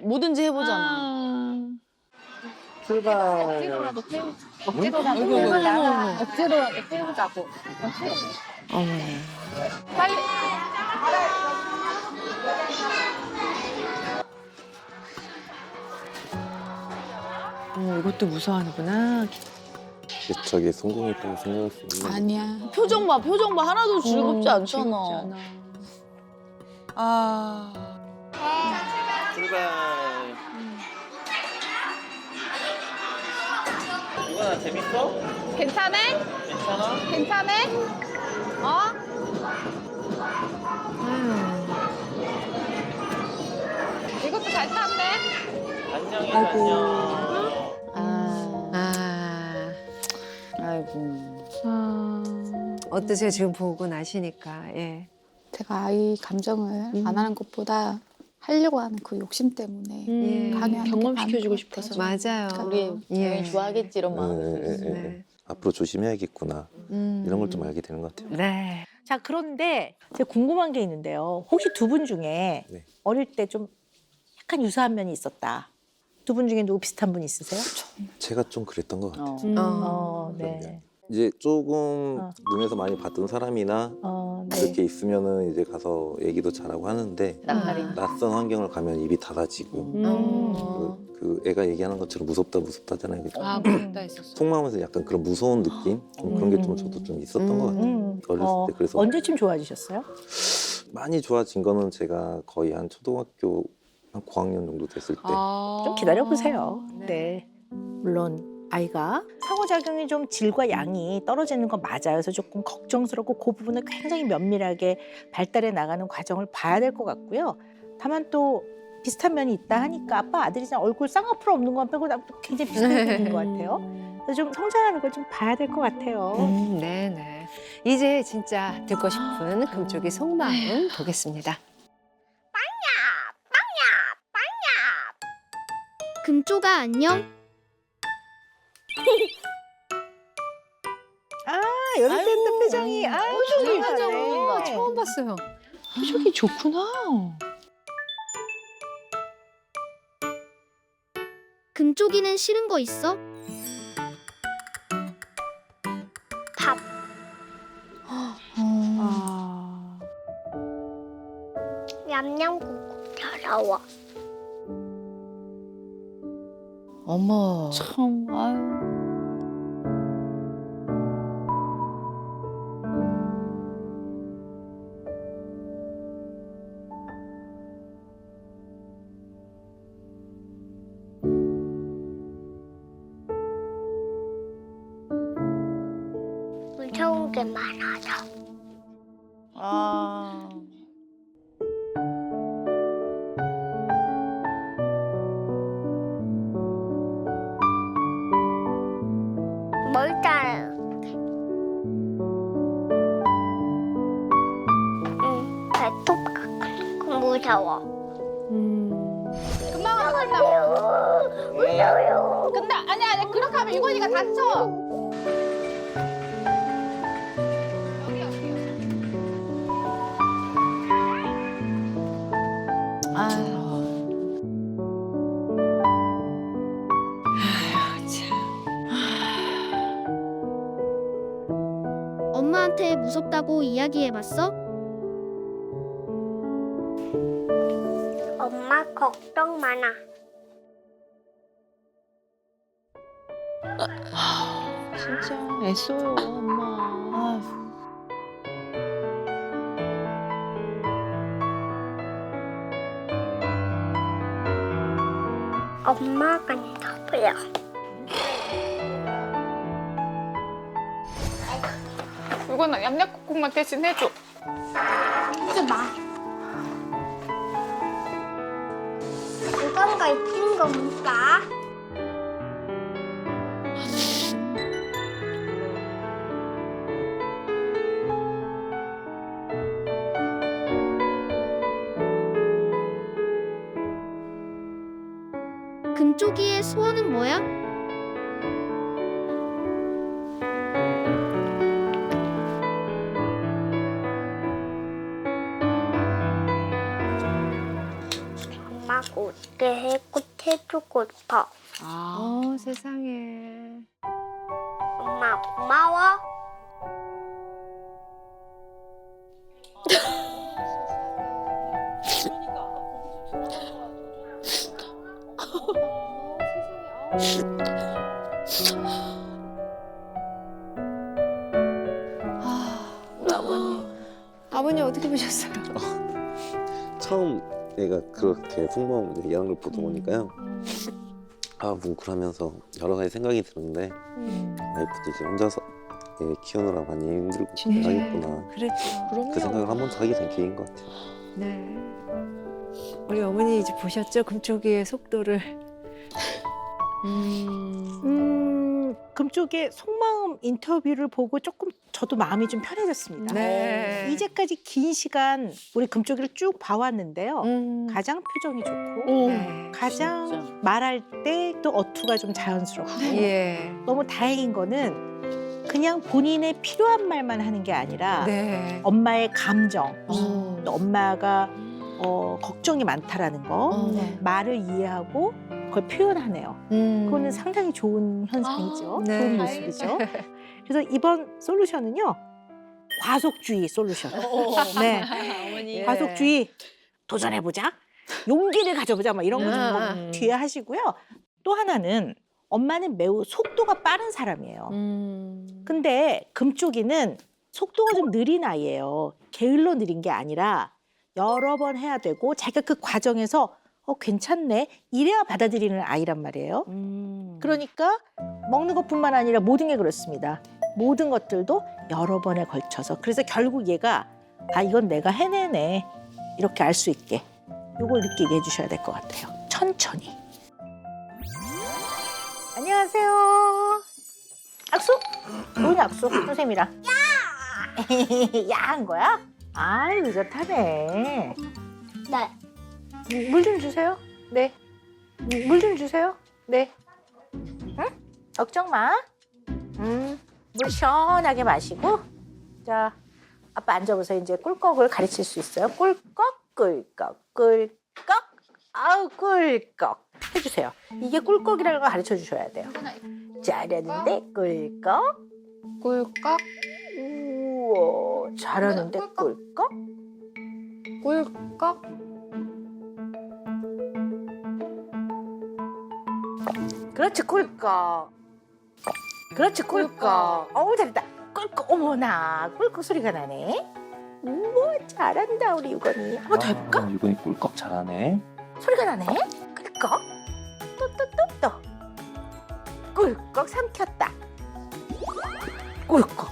뭐든지 해보잖아. 억지로라도 태우자고. 어머니. 빨리. 어머, 이것도 무서워하는구나. 저게 성공했다고 생각할 수 있는. 아니야. 표정 봐, 표정 봐. 하나도 즐겁지 않잖아. 출발. 이거나 재밌어? 괜찮아? 괜찮아? 괜찮아? 어? 이것도 잘 탔네. 안녕히 안녕. 아이고. 어떠세요? 지금 보고 나시니까. 예. 제가 아이 감정을 안 하는 것보다 하려고 하는 그 욕심 때문에 예. 강요하는 게 경험시켜주고 많은 것 싶어서. 같아요. 맞아요. 우리 당연히 좋아하겠지 이런 마음. 네. 앞으로 조심해야겠구나. 이런 걸 좀 알게 되는 것 같아요. 네. 자, 그런데 제가 궁금한 게 있는데요. 혹시 두 분 중에 네. 어릴 때 좀 약간 유사한 면이 있었다. 두 분 중에 누구 비슷한 분 있으세요? 제가 좀 그랬던 것 같아요. 네. 이제 조금 눈에서 많이 봤던 사람이나 네. 그렇게 있으면은 이제 가서 얘기도 잘하고 하는데 낯선 환경을 가면 입이 닫아지고 그 애가 얘기하는 것처럼 무섭다 무섭다잖아요. 아, 무섭다 했었어. 속마음에서 약간 그런 무서운 느낌 그런 게 좀 저도 좀 있었던 것 같아요. 어렸을 때 그래서 언제쯤 좋아지셨어요? 많이 좋아진 거는 제가 거의 한 초등학교 한 9학년 정도 됐을 때. 좀 기다려보세요. 네. 물론 아이가 상호작용이 좀 질과 양이 떨어지는 건 맞아요. 그래서 조금 걱정스럽고 그 부분을 굉장히 면밀하게 발달해 나가는 과정을 봐야 될 것 같고요. 다만 또 비슷한 면이 있다 하니까 아빠 아들이랑 얼굴 쌍꺼풀 없는 건 빼고 나도 굉장히 비슷한 편인 것 같아요. 그래서 좀 성장하는 걸 좀 봐야 될 것 같아요. 네네. 이제 진짜 듣고 싶은 금쪽이 속마음 보겠습니다. 금쪽아 안녕. 아, 여기 때또 표정이 표정이 잘하네. 처음 봤어요. 표정이 좋구나. 금쪽이는 싫은 거 있어? 밥. 냠냠국국 더러워. 어머. 참, 아유. 무서운 게 많아서. 아. 뭘 따라? 발톱 무서워. 금방 와, 금방. 무서워요. 근데 아니 그렇게 하면 유건이가 다쳐. 엄마한테 무섭다고 이야기해봤어? 엄마 걱정 많아. 진짜 애써요, 엄마. 엄마가 나쁘야. 유건아 얌얌국국만 대신 해줘. 하지 마. 이건 거 있는 거 볼까? 금쪽이의 소원은 뭐야? 엄마가 웃게 해고 해주고 싶어. 세상에. 엄마 고마워. 처음 얘가 그렇게 속마음 얘기하는 걸 보다 보니까요. 아 뭉클하면서 여러 가지 생각이 드는데 와이프도 이제 혼자서 얘 키우느라 많이 힘들고 하겠구나. 그렇죠. 그 생각을 한 번 더 하게 된 계기인 것 같아요. 네. 우리 어머니 이제 보셨죠? 금쪽이의 속도를. 금쪽의 속마음 인터뷰를 보고 조금 저도 마음이 좀 편해졌습니다. 네. 이제까지 긴 시간 우리 금쪽이를 쭉 봐왔는데요. 가장 표정이 좋고 네. 가장 진짜. 말할 때 또 어투가 좀 자연스럽고 예. 너무 다행인 거는 그냥 본인의 필요한 말만 하는 게 아니라 네. 엄마의 감정, 또 엄마가 걱정이 많다라는 거 말을 이해하고 그걸 표현하네요. 그거는 상당히 좋은 현상이죠. 네. 좋은 모습이죠. 그래서 이번 솔루션은요. 과속주의 솔루션. 네. 어머니. 과속주의 도전해보자. 용기를 가져보자. 막 이런 거 좀 뒤에 하시고요. 또 하나는 엄마는 매우 속도가 빠른 사람이에요. 근데 금쪽이는 속도가 좀 느린 아이예요. 게을러 느린 게 아니라 여러 번 해야 되고 자기가 그 과정에서 괜찮네 이래야 받아들이는 아이란 말이에요. 그러니까 먹는 것뿐만 아니라 모든 게 그렇습니다. 모든 것들도 여러 번에 걸쳐서 그래서 결국 얘가 아 이건 내가 해내네 이렇게 알 수 있게 요걸 느끼게 해주셔야 될 것 같아요. 천천히. 안녕하세요. 악수? 뭐냐 악수? 선생님이랑. 야! 한 거야? 아유 좋다네. 네. 물 좀 주세요. 네. 물 좀 주세요. 네. 응? 걱정 마. 물 시원하게 마시고. 자, 아빠 앉아보세요. 이제 꿀꺽을 가르칠 수 있어요. 꿀꺽, 꿀꺽, 꿀꺽. 아우, 꿀꺽. 해주세요. 이게 꿀꺽이라는 걸 가르쳐 주셔야 돼요. 잘하는데 꿀꺽. 꿀꺽, 우와, 잘하는데 꿀꺽. 꿀꺽. 그렇지 꿀꺽. 그렇지 꿀꺽. 어우 잘했다. 꿀꺽. 어머나 꿀꺽 소리가 나네. 우와 잘한다 우리 유건이. 한번 더 해볼까? 유건이 꿀꺽 잘하네. 소리가 나네. 꿀꺽. 또. 꿀꺽 삼켰다. 꿀꺽.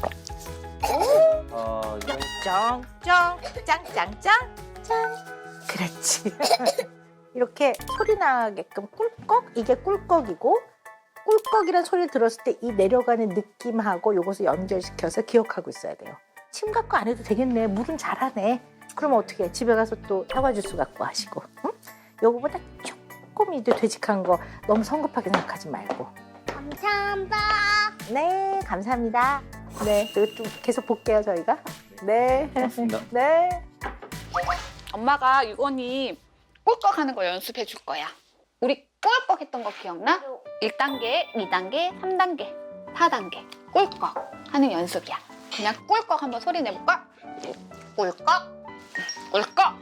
쩡쩡 짱짱짱 짱. 그렇지. 이렇게 소리 나게끔 꿀꺽 이게 꿀꺽이고 꿀꺽이란 소리를 들었을 때 이 내려가는 느낌하고 요것을 연결시켜서 기억하고 있어야 돼요. 침 갖고 안 해도 되겠네. 물은 잘하네. 그러면 어떻게 해? 집에 가서 또 사과 주스 갖고 하시고. 응? 요거보다 조금이도 되직한 거 너무 성급하게 생각하지 말고. 감사합니다. 네, 감사합니다. 네, 그리고 좀 계속 볼게요 저희가. 네, 네. 엄마가 유건이 꿀꺽 하는 거 연습해 줄 거야. 우리 꿀꺽 했던 거 기억나? 1단계, 2단계, 3단계, 4단계 꿀꺽 하는 연습이야. 그냥 꿀꺽 한번 소리 내볼까? 꿀꺽, 꿀꺽.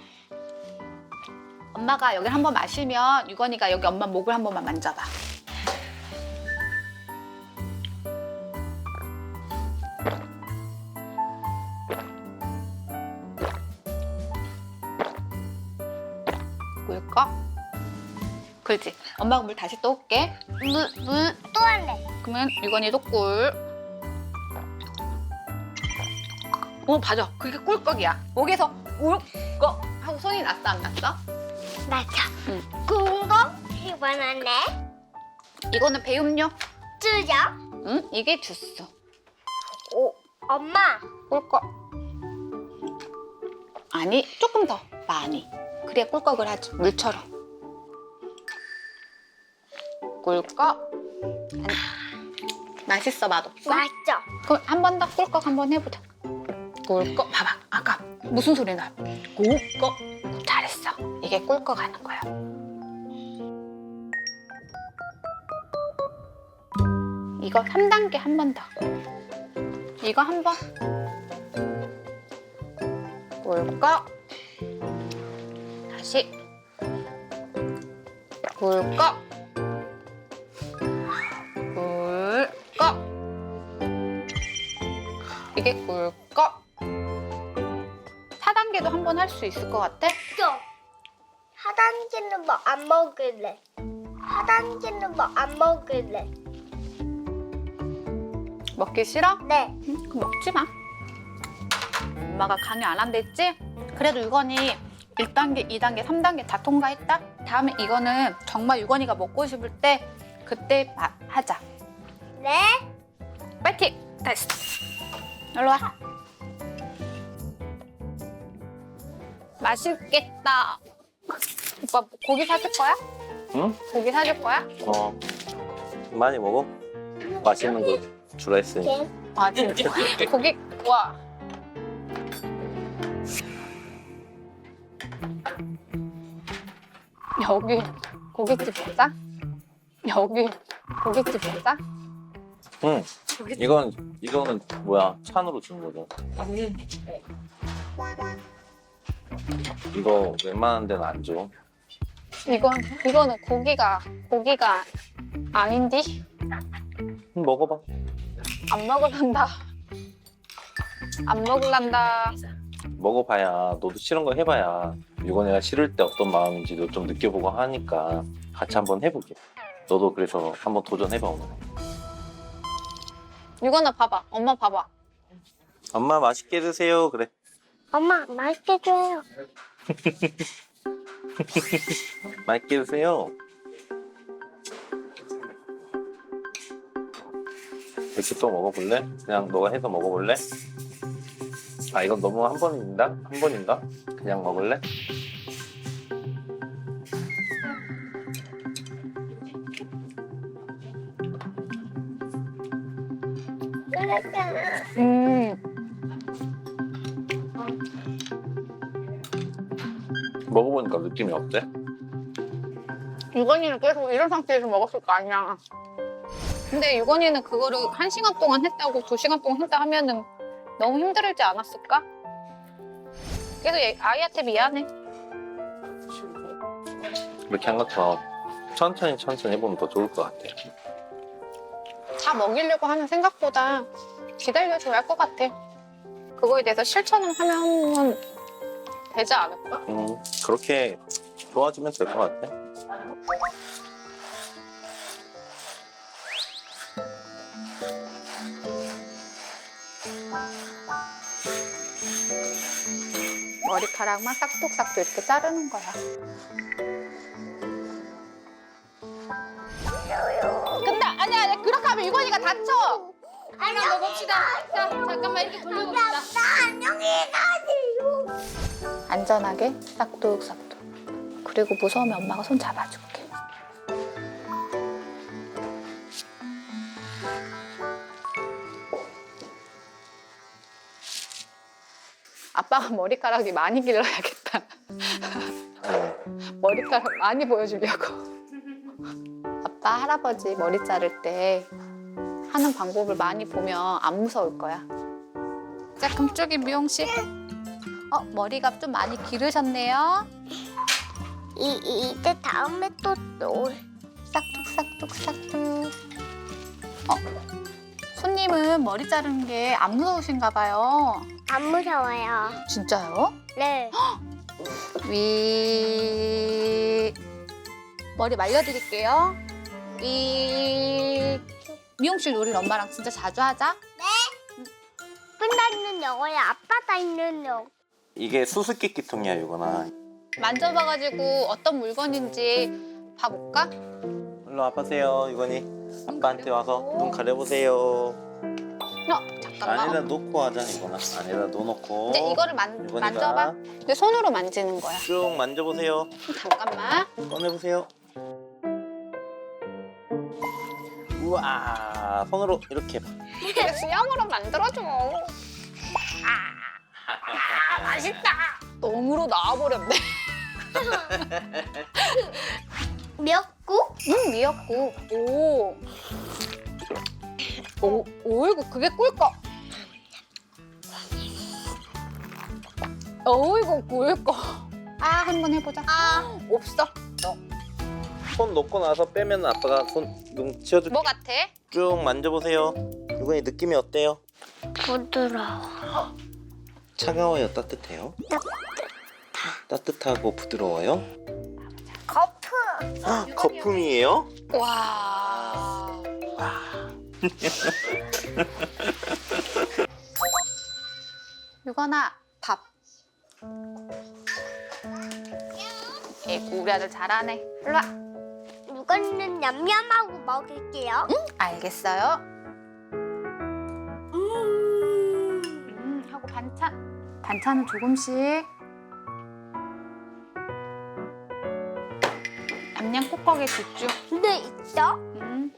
엄마가 여기 한번 마시면 유건이가 여기 엄마 목을 한 번만 만져봐. 꿀꺽. 그렇지. 엄마가 물 다시 떠올게. 물 또 할래. 그러면 유건이도 꿀. 맞아. 그게 꿀꺽이야. 목에서 꿀꺽 하고 손이 났어 안 났어? 맞아. 응. 꿀꺽 이번엔 이거는 배음료. 주죠. 응? 이게 주스. 엄마. 꿀꺽. 아니 조금 더 많이. 그래야 꿀꺽을 하지. 물처럼. 꿀꺽. 아니, 맛있어 맛없어? 맛있죠. 그럼 한 번 더 꿀꺽 한번 해보자. 꿀꺽. 봐봐. 아까 무슨 소리 나요? 꿀꺽. 잘했어. 이게 꿀꺽 하는 거야. 이거 3단계 한 번 더. 이거 한 번. 꿀꺽. 다시. 꿀꺽. 꿀꺽. 이게 꿀꺽. 4단계도 한 번 할 수 있을 것 같아? 4단계는 뭐 안 먹을래. 4단계는 뭐 안 먹을래. 먹기 싫어? 네. 그럼 먹지 마. 엄마가 강요 안 한댔지? 그래도 유건이 1단계, 2단계, 3단계 다 통과했다? 다음에 이거는 정말 유건이가 먹고 싶을 때 그때 하자. 네. 파이팅! 됐어. 일로 와. 맛있겠다. 오빠 고기 사줄 거야? 응? 고기 사줄 거야? 많이 먹어. 맛있는 거 주라 했으니. 아 진짜? 고기 와. 여기 고깃집 가자. 여기 고깃집 가자. 응. 이거는 뭐야? 찬으로 준 거죠. 이거 웬만한 데는 안 줘. 이거는 고기가 아닌디? 먹어봐. 안 먹을란다. 안 먹을란다. 먹어봐야 너도 싫은 거 해봐야 유건이가 싫을 때 어떤 마음인지도 좀 느껴보고 하니까 같이 한번 해보게. 너도 그래서 한번 도전해봐 오늘. 유건아 봐봐. 엄마 봐봐. 엄마 맛있게 드세요. 그래. 엄마 맛있게 줘요. 맛있게 드세요. 이렇게 또 먹어볼래? 그냥 너가 해서 먹어볼래? 아 이건 너무 한 번인가? 그냥 먹을래? 먹어보니까 느낌이 어때? 유건이는 계속 이런 상태에서 먹었을 거 아니야. 근데 유건이는 그거를 1시간 동안 했다고 2시간 동안 했다 하면은 너무 힘들지 않았을까? 그래서 아이한테 미안해. 이렇게 한 것처럼 천천히 해보면 더 좋을 것 같아. 다 먹이려고 하면 생각보다 기다려줘야 할 것 같아. 그거에 대해서 실천을 하면 되지 않을까? 그렇게 좋아지면 될 것 같아. 머리카락만 싹둑싹둑 이렇게 자르는 거야. 근데 아니야 그렇게 하면 유건이가 다쳐. 안녕히 먹읍시다. 자 잠깐만 이렇게 돌려봅시다. 나 안녕히 가세요. 안전하게 싹둑싹둑. 그리고 무서우면 엄마가 손 잡아줄게. 아빠가 머리카락이 많이 길러야겠다. 머리카락 많이 보여주려고. 아빠 할아버지 머리 자를 때 하는 방법을 많이 보면 안 무서울 거야. 자, 금쪽이 미용실. 머리가 좀 많이 기르셨네요. 이제 다음에 또 싹둑싹둑싹둑. 손님은 머리 자르는 게 안 무서우신가 봐요. 안 무서워요. 진짜요? 네. 위 머리 말려드릴게요. 위 미용실 놀이를 엄마랑 진짜 자주 하자. 나 있는 영어야. 아빠가 있는 영어. 이게 수수께끼통이야 유건아. 만져봐가지고 어떤 물건인지 봐볼까? 일로 와보세요 유건이. 아빠한테 와서 눈 가려보세요. 잠깐만. 안에다 놓고 하자 유건아. 안에다 넣어놓고. 이제 이거를 유건이가 만져봐. 근데 손으로 만지는 거야. 쭉 만져보세요. 잠깐만. 꺼내보세요. 우와 손으로 이렇게 해봐. 그래, 수염으로 만들어줘. 맛있다. 똥으로 나와버렸네. 미역국? 응, 미역국. 어이구, 그게 꿀꺽. 어이구, 꿀꺽. 한번 해보자. 없어. 손 놓고 나서 빼면 아빠가 눈 치워줄게. 뭐 같아? 쭉 만져보세요. 유건이 느낌이 어때요? 부드러워. 차가워요? 따뜻해요? 따뜻하고 부드러워요? 거품이에요? 와. 유건아, 밥. 우리 아들 잘하네. 일로 와. 이거는 냠냠하고 먹을게요. 알겠어요. 하고 반찬은 조금씩. 냠냠 꾹꺽에 집중. 근데 있어? 음.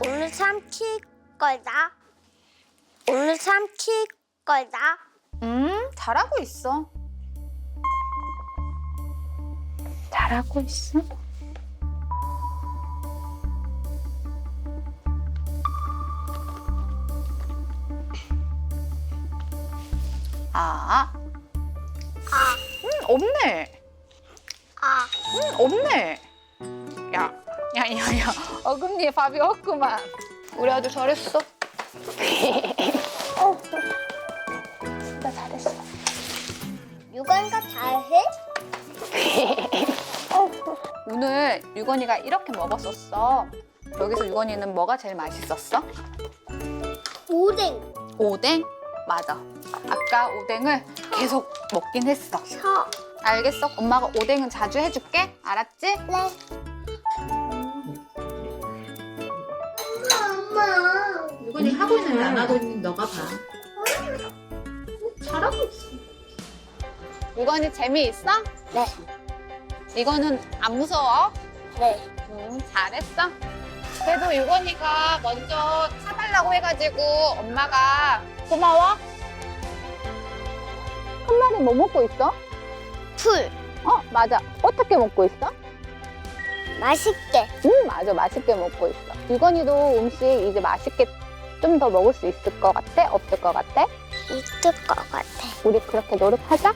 오늘 삼킬 거다. 오늘 삼킬 거다. 잘하고 있어. 잘하고 있어. 없네. 없네. 야, 어금니에 밥이 없구만. 우리 아들 잘했어. 진짜 잘했어. 유건이가 잘해? 오늘 유건이가 이렇게 먹었었어. 여기서 유건이는 뭐가 제일 맛있었어? 오뎅. 오뎅? 맞아. 아까 오뎅을 계속 먹긴 했어. 알겠어. 엄마가 오뎅은 자주 해줄게. 알았지? 네. 엄마. 유건이 하고 있는지 안 하고 있는지 너가 봐. 잘하고 있어. 유건이 재미있어? 네. 이거는 안 무서워? 네. 잘했어. 그래도 유건이가 먼저 사달라고 해가지고 엄마가 고마워. 한 마리 뭐 먹고 있어? 풀. 맞아. 어떻게 먹고 있어? 맛있게. 맞아. 맛있게 먹고 있어. 유건이도 음식 이제 맛있게 좀 더 먹을 수 있을 것 같아? 없을 것 같아? 있을 것 같아. 우리 그렇게 노력하자.